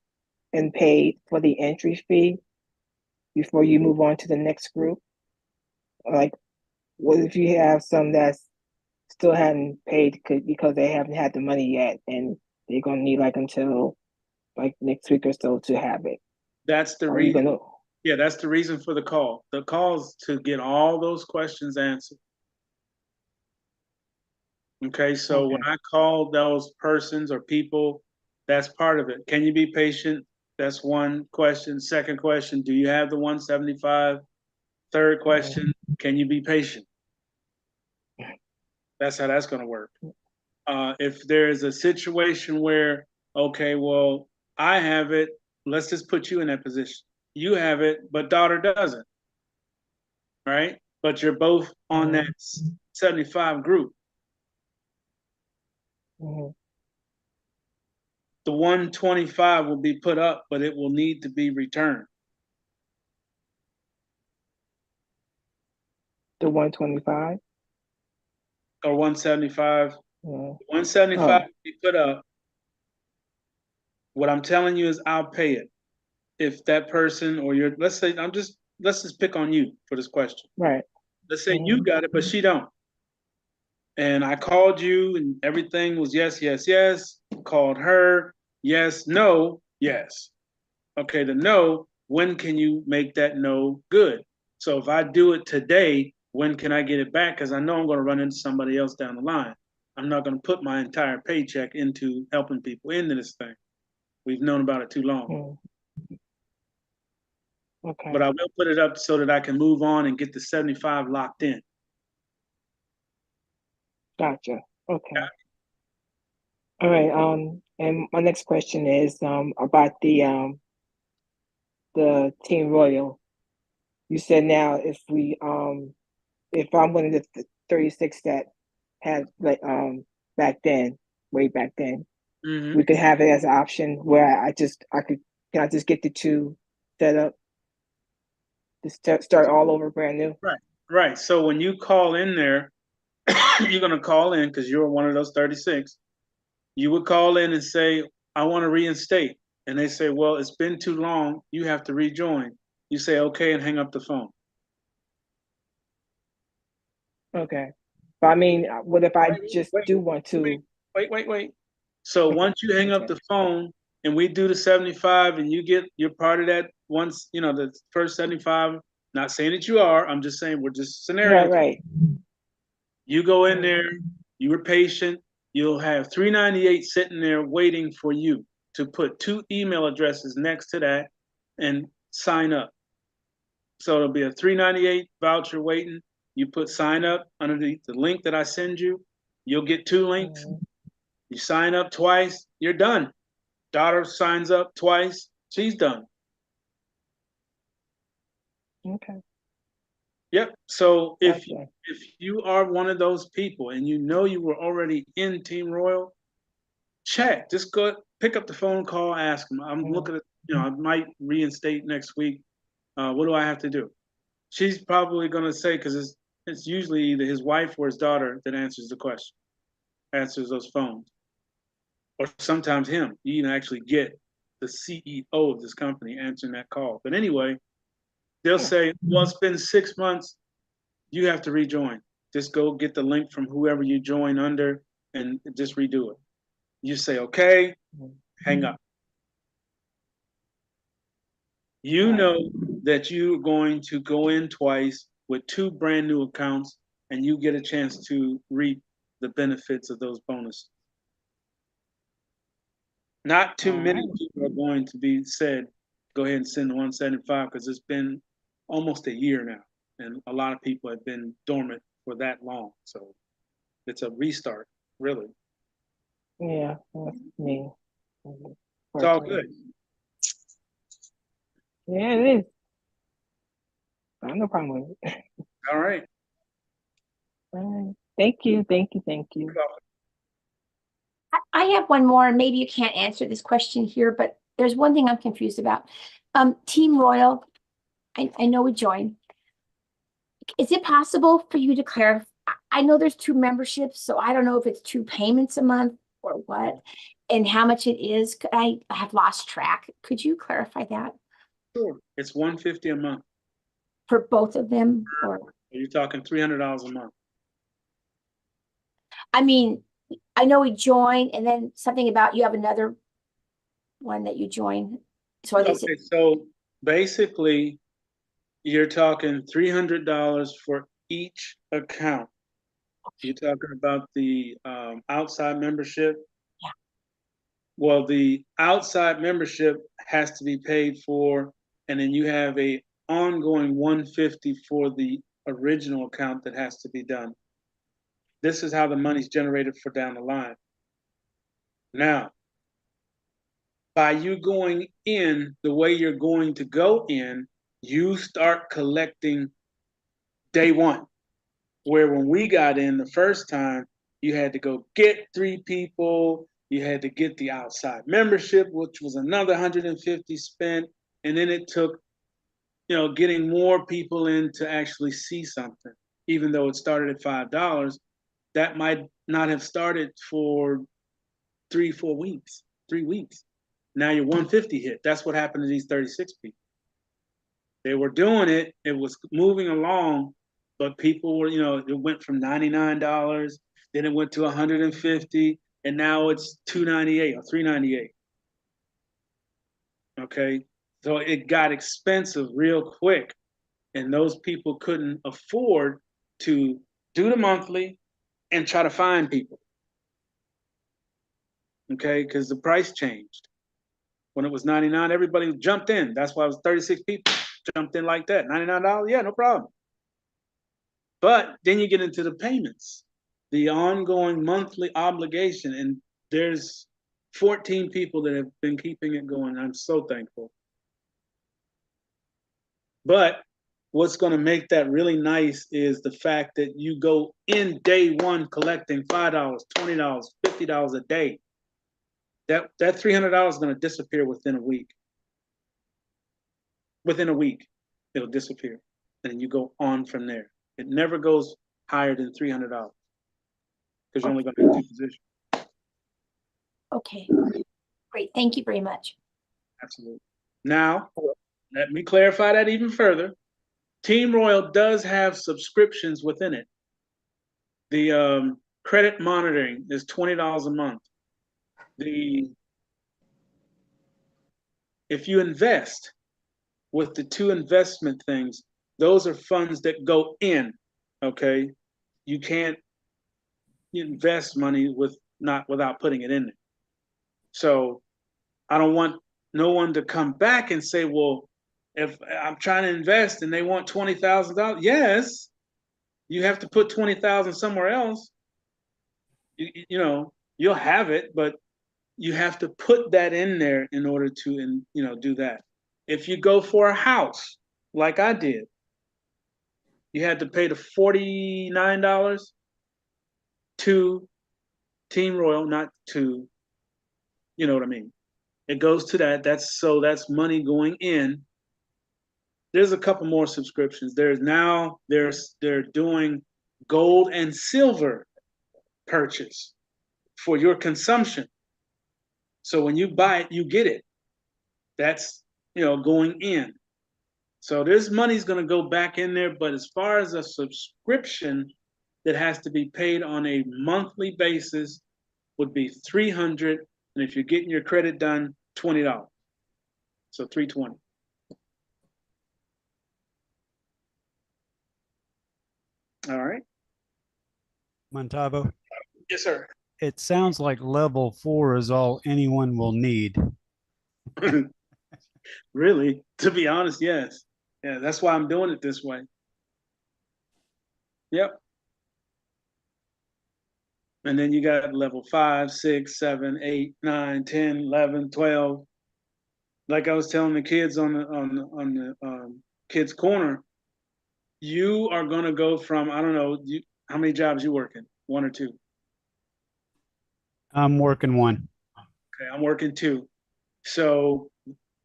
S6: and paid for the entry fee before you move on to the next group? Like, what if you have some that's still haven't paid because they haven't had the money yet and they're gonna need like until like next week or so to have it?
S1: That's the
S6: Are you
S1: reason.
S6: gonna?
S1: Yeah, that's the reason for the call. The call is to get all those questions answered. Okay, so when I call those persons or people, that's part of it. Can you be patient? That's one question. Second question, do you have the 175? Third question, can you be patient? That's how that's going to work. If there's a situation where, okay, well, I have it, let's just put you in that position. You have it, but daughter doesn't, right? But you're both on that 75 group.
S6: Mhm.
S1: The 125 will be put up, but it will need to be returned.
S6: The 125?
S1: Or 175.
S6: Yeah.
S1: 175 will be put up. What I'm telling you is I'll pay it. If that person or your, let's just pick on you for this question.
S6: Right.
S1: Let's say you got it, but she don't. And I called you and everything was yes, yes, yes. Called her, yes, no, yes. Okay, the no, when can you make that no good? So if I do it today, when can I get it back? Because I know I'm going to run into somebody else down the line. I'm not going to put my entire paycheck into helping people into this thing. We've known about it too long.
S6: Okay.
S1: But I will put it up so that I can move on and get the 75 locked in.
S6: Gotcha. Okay. All right. And my next question is about the Team Royal. You said now if I'm one of the 36 that had like back then, way back then, we could have it as an option where can I just get the two set up? Just start all over brand new?
S1: Right. So when you call in there, you're going to call in because you're one of those 36. You would call in and say, I want to reinstate. And they say, well, it's been too long. You have to rejoin. You say, okay, and hang up the phone.
S6: Okay. But I mean, what if I just do want to?
S1: Wait. So
S6: Okay.
S1: once you hang up the phone and we do the 75 and you're part of that once, the first 75, not saying that you are, I'm just saying we're just scenarios.
S6: Right.
S1: You go in there, you were patient, you'll have 398 sitting there waiting for you to put 2 email addresses next to that and sign up. So it'll be a 398 voucher waiting. You put sign up underneath the link that I send you. You'll get 2 links. You sign up twice, you're done. Daughter signs up twice, she's done.
S6: Okay.
S1: Yep. So
S6: Okay.
S1: if you are one of those people and you know you were already in Team Royal, check. Just go pick up the phone call, ask them. I'm
S6: Mhm.
S1: looking at, I might reinstate next week. What do I have to do? She's probably gonna say, because it's usually either his wife or his daughter that answers the question, answers those phones, or sometimes him. You even actually get the CEO of this company answering that call. But anyway, they'll say, well, it's been 6 months. You have to rejoin. Just go get the link from whoever you join under and just redo it. You say, okay, hang up. You
S6: Right.
S1: know that you're going to go in twice with 2 brand new accounts and you get a chance to reap the benefits of those bonuses. Not too
S6: All
S1: many
S6: right.
S1: people are going to be said, go ahead and send the 175 because it's been almost a year now. And a lot of people have been dormant for that long. So it's a restart, really.
S6: Yeah, that's me.
S1: It's all
S6: Personally.
S1: good.
S6: Yeah, it is. I have no problem with it.
S1: All right.
S6: All right. Thank you. Thank you. Thank you.
S2: I have one more, and maybe you can't answer this question here, but there's one thing I'm confused about. Team Royal, I know we joined. Is it possible for you to clarify? I know there's 2 memberships, so I don't know if it's 2 payments a month or what, and how much it is. I have lost track. Could you clarify that
S1: Sure. It's $150 a month.
S2: for both of them? Or,
S1: You're talking $300 a month.
S2: I mean, I know we joined, and then something about you have another one that you join. So that's
S1: Okay, so basically, you're talking $300 for each account. You're talking about the outside membership.
S2: Yeah.
S1: Well, the outside membership has to be paid for, and then you have a ongoing 150 for the original account that has to be done. This is how the money's generated for down the line. Now, by you going in the way you're going to go in, you start collecting day one. Where when we got in the first time, you had to go get 3 people, you had to get the outside membership, which was another 150 spent, and then it took, getting more people in to actually see something. Even though it started at $5, that might not have started for 3-4 weeks, 3 weeks. Now your 150 hit. That's what happened to these 36 people. They were doing it, it was moving along, but people were, it went from $99, then it went to 150, and now it's $298 or $398. Okay. So it got expensive real quick, and those people couldn't afford to do the monthly and try to find people. Okay, because the price changed. When it was 99, everybody jumped in. That's why it was 36 people jumped in like that. $99, yeah, no problem. But then you get into the payments, the ongoing monthly obligation, and there's 14 people that have been keeping it going. I'm so thankful. But what's going to make that really nice is the fact that you go in day one collecting $5, $20, $50 a day. That $300 is going to disappear within a week. Within a week, it'll disappear, and you go on from there. It never goes higher than $300 because you're only going to have 2 positions.
S2: okay. Great. Thank you very much.
S1: Absolutely. Now, let me clarify that even further. Team Royal does have subscriptions within it. The credit monitoring is $20 a month. If you invest with the 2 investment things, those are funds that go in. Okay, you can't invest money without putting it in there. So I don't want no one to come back and say, well, if I'm trying to invest and they want $20,000, yes, you have to put 20,000 somewhere else. You'll have it, but you have to put that in there in order to, do that. If you go for a house, like I did, you had to pay the $49 to Team Royal, not to, you know what I mean? It goes to that. That's money going in. There's a couple more subscriptions. They're doing gold and silver purchase for your consumption. So when you buy it, you get it. That's, going in. So this money's going to go back in there. But as far as a subscription that has to be paid on a monthly basis would be $300. And if you're getting your credit done, $20. So $320. All right.
S7: Montalvo,
S1: Yes, sir.
S7: it sounds like level 4 is all anyone will need.
S1: Really, to be honest, yes. Yeah, that's why I'm doing it this way. Yep. And then you got level 5, 6, 7, 8, 9, 10, 11, 12. Like I was telling the kids on the kids corner, you are going to go from, I don't know, how many jobs you working? 1 or 2?
S7: I'm working one.
S1: Okay, I'm working 2. So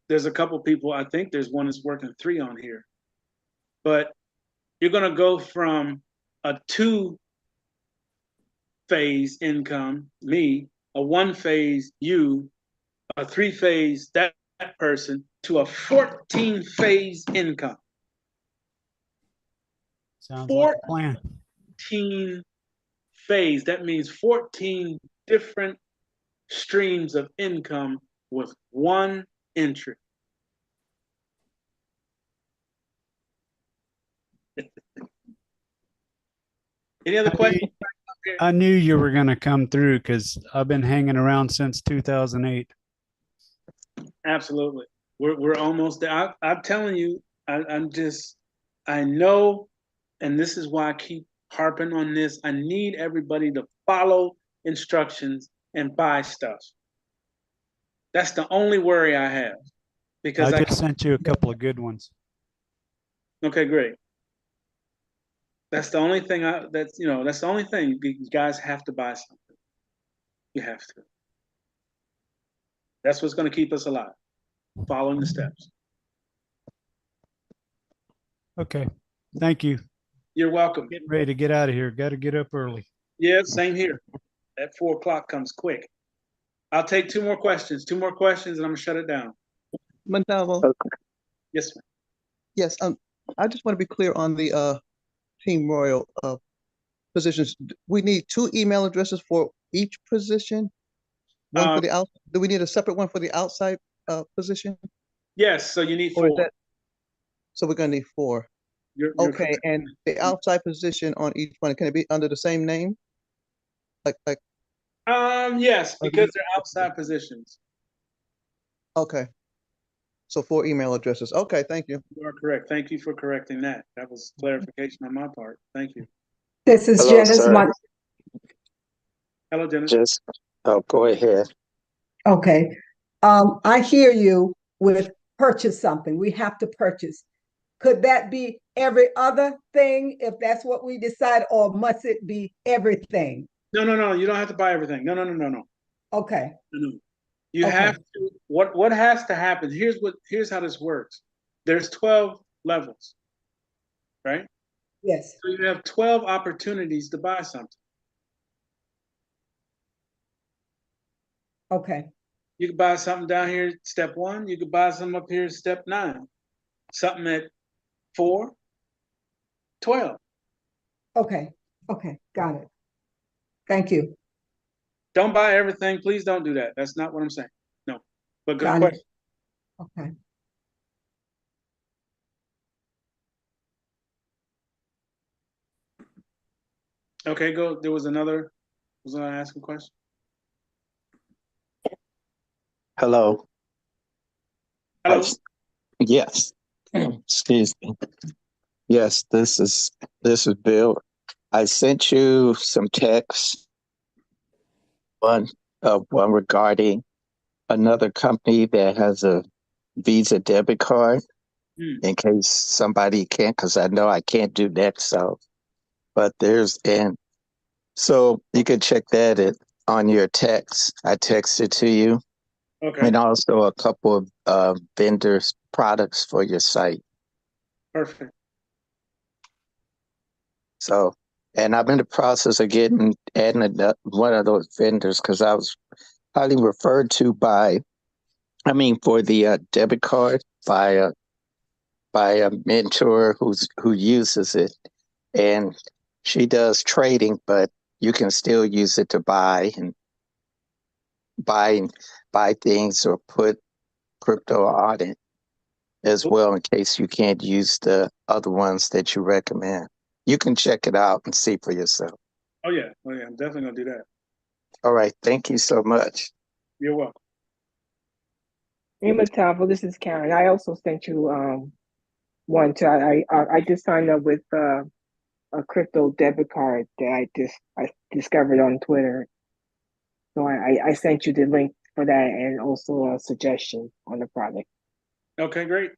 S1: there's a couple people, I think there's one that's working 3 on here. But you're going to go from a 2-phase income, me, a 1-phase, you, a 3-phase, that person, to a 14-phase income.
S7: Sounds like a plan.
S1: 14 phase. That means 14 different streams of income with one entry. Any other questions?
S7: I knew you were going to come through because I've been hanging around since 2008.
S1: Absolutely. We're almost there. I'm telling you, I know, and this is why I keep harping on this. I need everybody to follow instructions and buy stuff. That's the only worry I have. Because
S7: I just sent you a couple of good ones.
S1: Okay, great. That's the only thing that's the only thing. You guys have to buy something. You have to. That's what's going to keep us alive. Following the steps.
S7: Okay. Thank you.
S1: You're welcome.
S7: Getting ready to get out of here. Got to get up early.
S1: Yeah, same here. That 4 o'clock comes quick. I'll take 2 more questions. 2 more questions, and I'm gonna shut it down.
S8: Montalvo,
S1: Yes, sir.
S8: yes, I just want to be clear on the Team Royal positions. We need 2 email addresses for each position. One for the out. Do we need a separate one for the outside position?
S1: Yes. So you need
S8: Or
S1: 4.
S8: is that, so we're gonna need 4.
S1: You're
S8: Okay,
S1: correct.
S8: and the outside position on each one, can it be under the same name? Like
S1: Yes, because they're outside positions.
S8: okay. So 4 email addresses. Okay, thank you.
S1: You are correct. Thank you for correcting that. That was clarification on my part. Thank you.
S9: This is
S10: Hello,
S9: Janice
S10: sir.
S1: Hello, Dennis.
S10: Just, oh, go ahead.
S9: Okay. I hear you with purchase something. We have to purchase. Could that be every other thing if that's what we decide, or must it be everything?
S1: No. You don't have to buy everything. No.
S9: Okay.
S1: No. You
S9: Okay.
S1: have to. What has to happen? Here's how this works. There's 12 levels, right?
S9: Yes.
S1: So you have 12 opportunities to buy something.
S9: Okay.
S1: You could buy something down here, step 1. You could buy something up here, step 9. Something at 4, 12.
S9: Okay. Okay. Got it. Thank you.
S1: Don't buy everything. Please don't do that. That's not what I'm saying. No. But good
S9: Got it.
S1: question.
S9: Okay.
S1: Okay, go. There was another. Was I asking a question?
S10: Hello.
S1: Hello.
S10: Yes. Excuse me. Yes, this is Bill. I sent you some text. One regarding another company that has a Visa debit card. in case somebody can't, because I know I can't do that. So, but so you can check on your text. I texted to you,
S1: Okay,
S10: and also a couple of vendors' products for your site.
S1: perfect.
S10: So, and I'm in the process of adding one of those vendors because I was highly referred to for the debit card by a mentor who uses it, and she does trading, but you can still use it to buy buy things or put crypto on it as well in case you can't use the other ones that you recommend. You can check it out and see for yourself.
S1: Oh yeah, I'm definitely gonna do that.
S10: All right, thank you so much.
S1: You're welcome.
S6: Hey, Matavo, this is Karen. I also sent you one too. I just signed up with a crypto debit card that I discovered on Twitter. So I sent you the link for that and also a suggestion on the product.
S1: Okay, great.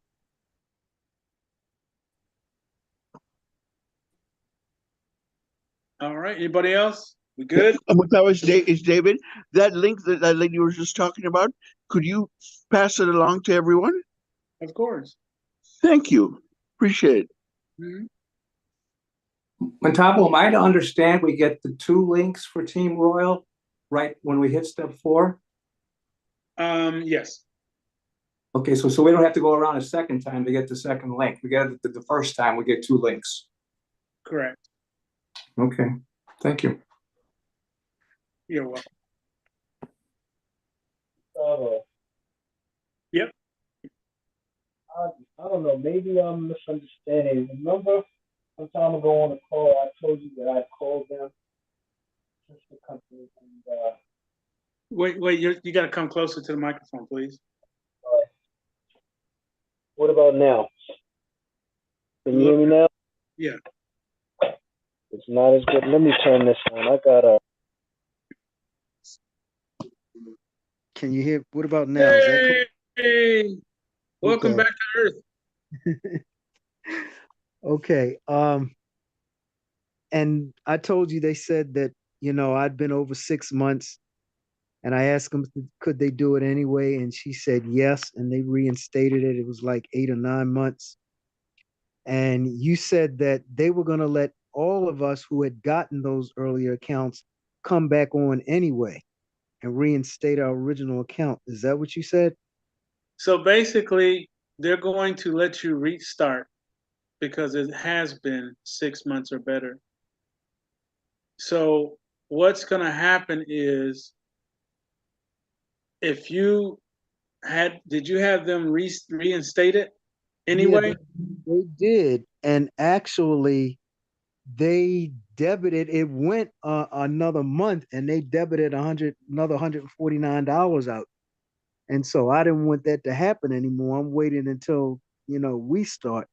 S1: All right. Anybody else? We good?
S11: That was is David. That link that that lady was just talking about, could you pass it along to everyone?
S1: Of course.
S11: Thank you. Appreciate it.
S1: Mhm.
S12: Montavo, am I to understand we get the 2 links for Team Royal right when we hit step 4?
S1: Yes.
S12: Okay, so we don't have to go around a second time to get the second link. We get it the first time, we get 2 links.
S1: Correct.
S12: Okay, thank you.
S1: You're welcome. Yep.
S13: I don't know, maybe I'm misunderstanding. Remember some time ago on the call, I told you that I called them, sister company, and
S1: Wait, you got to come closer to the microphone, please.
S13: what about now? Can you hear me now?
S1: Yeah.
S13: It's not as good. Let me turn this on. I got a. Can you hear? What about now? Is that cool?
S1: Hey, welcome
S13: Okay.
S1: back to Earth.
S13: Okay. And I told you they said that, I'd been over 6 months and I asked them, could they do it anyway? And she said yes. And they reinstated it. It was like 8 or 9 months. And you said that they were going to let all of us who had gotten those earlier accounts come back on anyway and reinstate our original account. Is that what you said?
S1: So basically, they're going to let you restart because it has been 6 months or better. So what's going to happen is if you did you have them reinstate it anyway?
S13: Yeah, they did. And actually, they debited, it went another month and they debited another $149 out. And so I didn't want that to happen anymore. I'm waiting until, we start.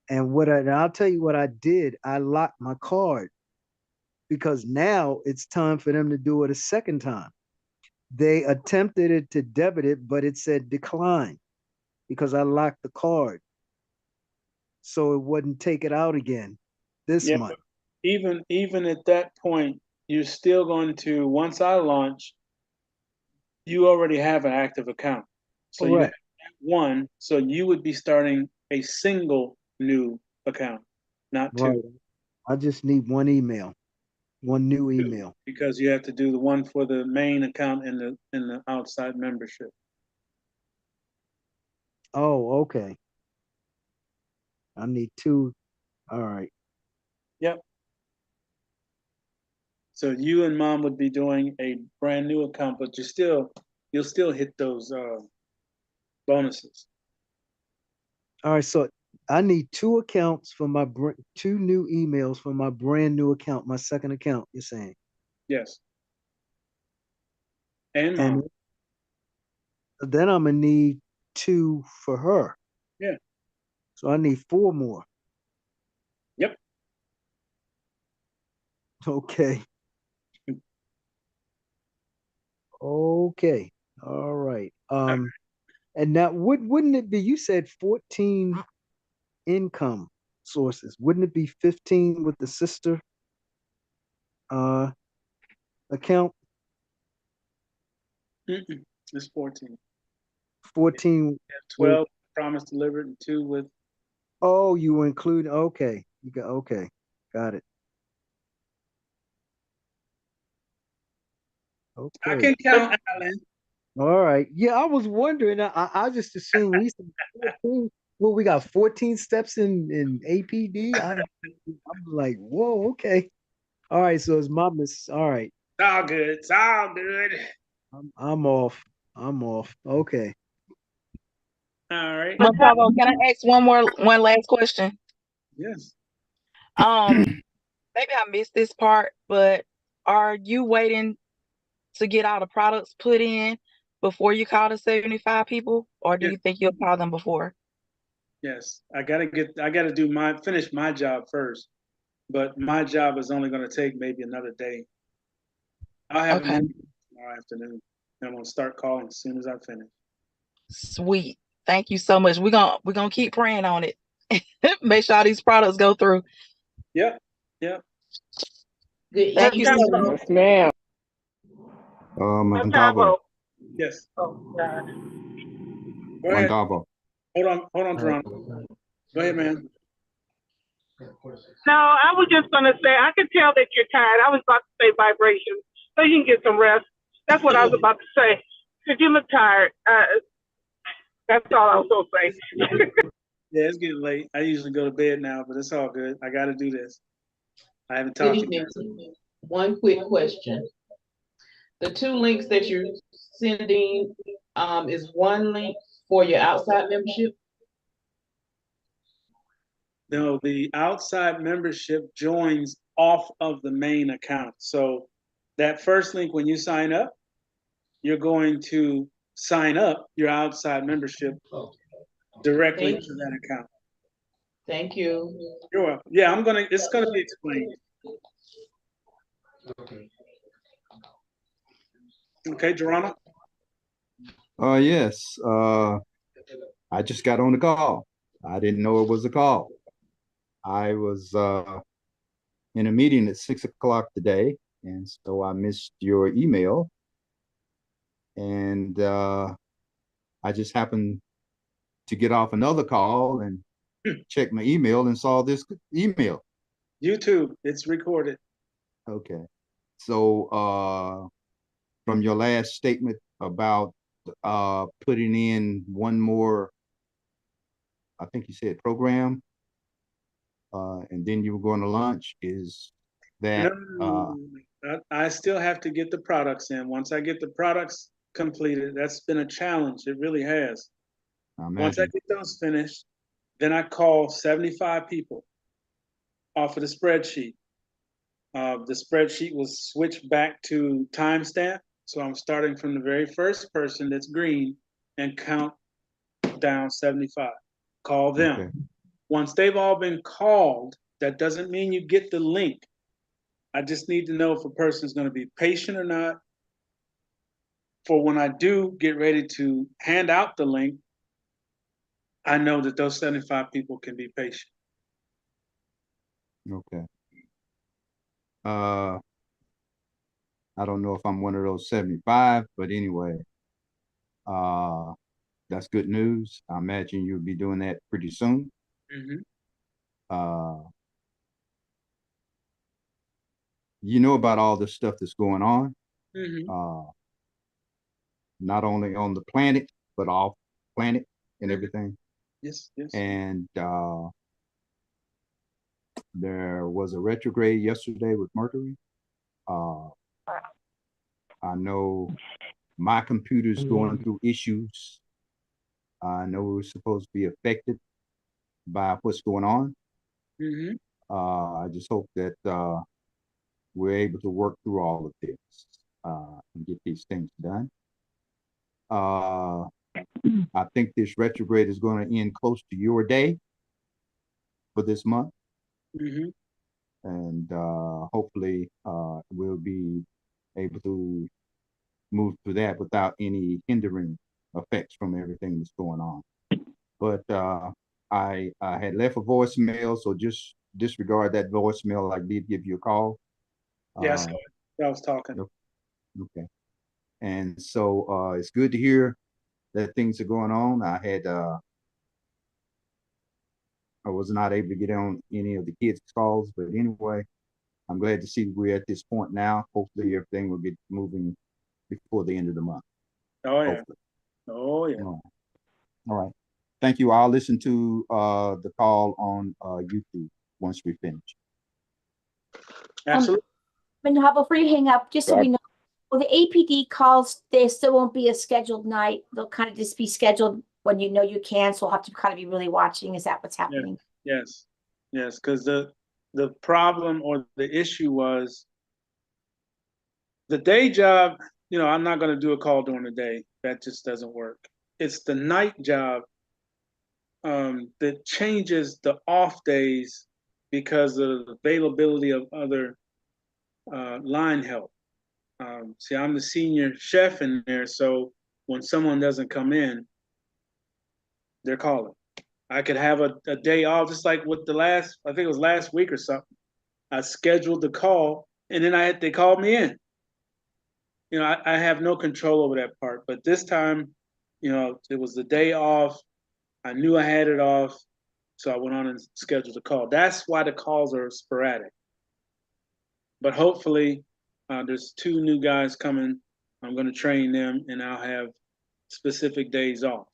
S13: And I'll tell you what I did. I locked my card because now it's time for them to do it a second time. They attempted it to debit it, but it said decline because I locked the card. So it wouldn't take it out again this
S1: Yeah,
S13: month.
S1: even at that point, you're still going to, once I launch, you already have an active account. So you have
S13: Correct.
S1: one, so you would be starting a single new account, not
S13: Right.
S1: two.
S13: I just need one email, one new email.
S1: Because you have to do the one for the main account and the outside membership.
S13: Oh, okay. I need 2. All right.
S1: Yep. So you and mom would be doing a brand new account, but you'll still hit those bonuses.
S13: All right. So I need 2 accounts for 2 new emails for my brand new account, my second account, you're saying.
S1: Yes. And
S13: And
S1: mom.
S13: then I'm gonna need 2 for her.
S1: Yeah.
S13: So I need 4 more.
S1: Yep.
S13: Okay. Okay. All right. And now, wouldn't it be? You said 14 income sources. Wouldn't it be 15 with the sister uh account?
S1: It's 14.
S13: 14
S1: You have
S13: with
S1: 12 promise delivered and 2 with.
S13: oh, you include okay. You got okay. Got it.
S1: I
S13: Okay.
S1: can count, Alan.
S13: All right. Yeah, I was wondering. I just assumed we said 14. Well, we got 14 steps in APD. I'm like, whoa, okay. All right, so it's my miss. All right.
S1: It's all good. It's all good.
S13: I'm off. I'm off. Okay.
S1: All right.
S3: Montalvo, can I ask one last question?
S1: Yes.
S3: Maybe I missed this part, but are you waiting to get all the products put in before you call the 75 people, or do
S1: Yes.
S3: you think you'll call them before?
S1: Yes. I gotta finish my job first. But my job is only gonna take maybe another day. I'll have a
S3: Okay.
S1: meeting tomorrow afternoon. And I'm gonna start calling as soon as I finish.
S3: Sweet. Thank you so much. We're gonna keep praying on it. Make sure all these products go through.
S1: Yep. Yep.
S14: Good
S3: Thank you so
S14: evening.
S3: much.
S6: Yes, ma'am.
S15: Montalvo.
S1: Yes.
S15: Oh, God.
S1: Go ahead.
S15: Montalvo.
S1: Hold on, Toronto. Go ahead, man.
S15: No, I was just going to say, I could tell that you're tired. I was about to say vibration, so you can get some rest. That's what I was about to say. Because you look tired. That's all I was going to say.
S1: Yeah, it's getting late. I usually go to bed now, but it's all good. I got to do this. I haven't
S14: Good
S1: talked to you.
S14: evening. One quick question. The 2 links that you're sending, is one link for your outside membership?
S1: No, the outside membership joins off of the main account. So that first link, when you sign up, you're going to sign up your outside membership directly
S14: Thank
S1: to that account.
S14: Thank you.
S1: You're welcome. Yeah, it's gonna be explained. Okay, Geronimo?
S15: Yes. I just got on the call. I didn't know it was a call. I was in a meeting at 6 o'clock today, and so I missed your email. And I just happened to get off another call and check my email and saw this email.
S1: YouTube, it's recorded.
S15: Okay. So from your last statement about putting in one more, I think you said program, and then you were going to lunch, is that
S1: I still have to get the products in. Once I get the products completed, that's been a challenge. It really has. Once I get those finished, then I call 75 people off of the spreadsheet. The spreadsheet was switched back to timestamp. So I'm starting from the very first person that's green and count down 75. Call them.
S15: Okay.
S1: Once they've all been called, that doesn't mean you get the link. I just need to know if a person's going to be patient or not. For when I do get ready to hand out the link, I know that those 75 people can be patient.
S15: Okay. I don't know if I'm one of those 75, but anyway, that's good news. I imagine you'll be doing that pretty soon. You know about all the stuff that's going on, not only on the planet, but off planet and everything.
S1: Yes, yes.
S15: And there was a retrograde yesterday with Mercury. I know my computer's going through issues. I know we're supposed to be affected by what's going on. I just hope that we're able to work through all of this and get these things done. I think this retrograde is going to end close to your day for this month. And hopefully we'll be able to move through that without any hindering effects from everything that's going on. But I had left a voicemail, so just disregard that voicemail. I did give you a call.
S1: Yes, I was talking.
S15: Okay. And so it's good to hear that things are going on. I was not able to get on any of the kids' calls, but anyway, I'm glad to see we're at this point now. Hopefully everything will get moving before the end of the month.
S1: Oh yeah.
S15: Hopefully.
S1: Oh yeah.
S15: All right. Thank you. I'll listen to the call on YouTube once we finish.
S1: Absolutely.
S2: Before you hang up, just so we know, well, the APD calls, they still won't be a scheduled night. They'll kind of just be scheduled when you know you can. So we'll have to kind of be really watching. Is that what's happening?
S1: Yes. Yes. Because the problem or the issue was the day job. You know, I'm not going to do a call during the day. That just doesn't work. It's the night job that changes the off days because of the availability of other line help. See, I'm the senior chef in there, so when someone doesn't come in, they're calling. I could have a day off, just like with I think it was last week or something. I scheduled the call, and then they called me in. You know, I have no control over that part, but this time, you know, it was the day off. I knew I had it off, so I went on and scheduled the call. That's why the calls are sporadic. But hopefully, there's 2 new guys coming. I'm going to train them, and I'll have specific days off.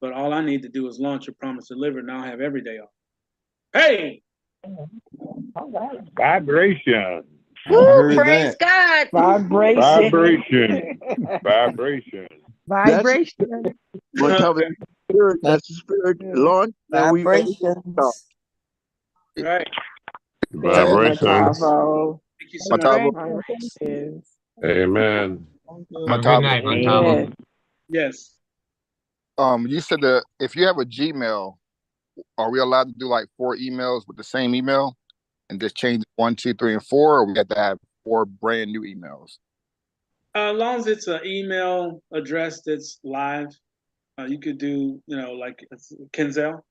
S1: But all I need to do is launch a Promise Delivered, and I'll have every day off. Hey!
S16: All right. Vibration.
S3: Woo, praise God.
S16: Vibration. Vibration.
S9: Vibration.
S11: But tell me, that's the spirit, Lord.
S2: Vibrations.
S1: Right.
S16: Vibration.
S6: Matavo.
S1: Thank you so
S6: Matavo.
S1: much.
S6: Vibrations.
S16: Amen.
S17: Good night, Matavo.
S1: Yes.
S17: You said that if you have a Gmail, are we allowed to do like 4 emails with the same email and just change 1, 2, 3, and 4, or we have to have 4 brand new emails?
S1: As long as it's an email address that's live, you could do, you know, like Kenzel.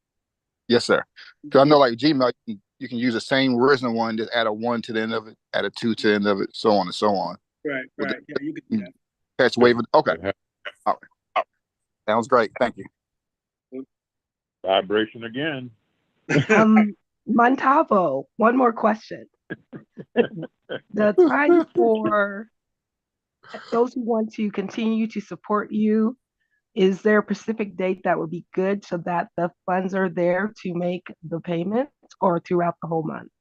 S17: Yes, sir. Because I know like Gmail, you can use the same original one, just add a 1 to the end of it, add a 2 to the end of it, so on and so on.
S1: Right, right. Yeah, you could do that.
S17: Patch wave. Okay. All right. Sounds great. Thank you.
S16: Vibration again.
S18: Montavo, one more question. The time for those who want to continue to support you, is there a specific date that would be good so that the funds are there to make the payments, or throughout the whole month?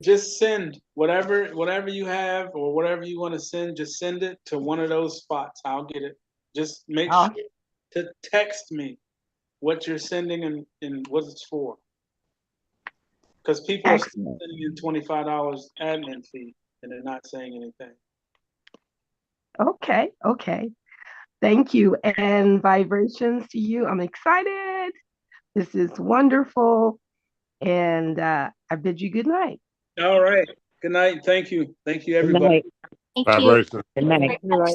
S1: Just send whatever you have or whatever you want to send, just send it to one of those spots. I'll get it. Just make sure to text me what you're sending and what it's for. Because people are sending in $25 admin fee and they're not saying anything.
S18: Okay, okay. Thank you. And vibrations to you. I'm excited. This is wonderful. And I bid you good night.
S1: All right. Good night. Thank you. Thank you, everybody.
S2: Thank
S16: Vibration.
S2: you. Good night.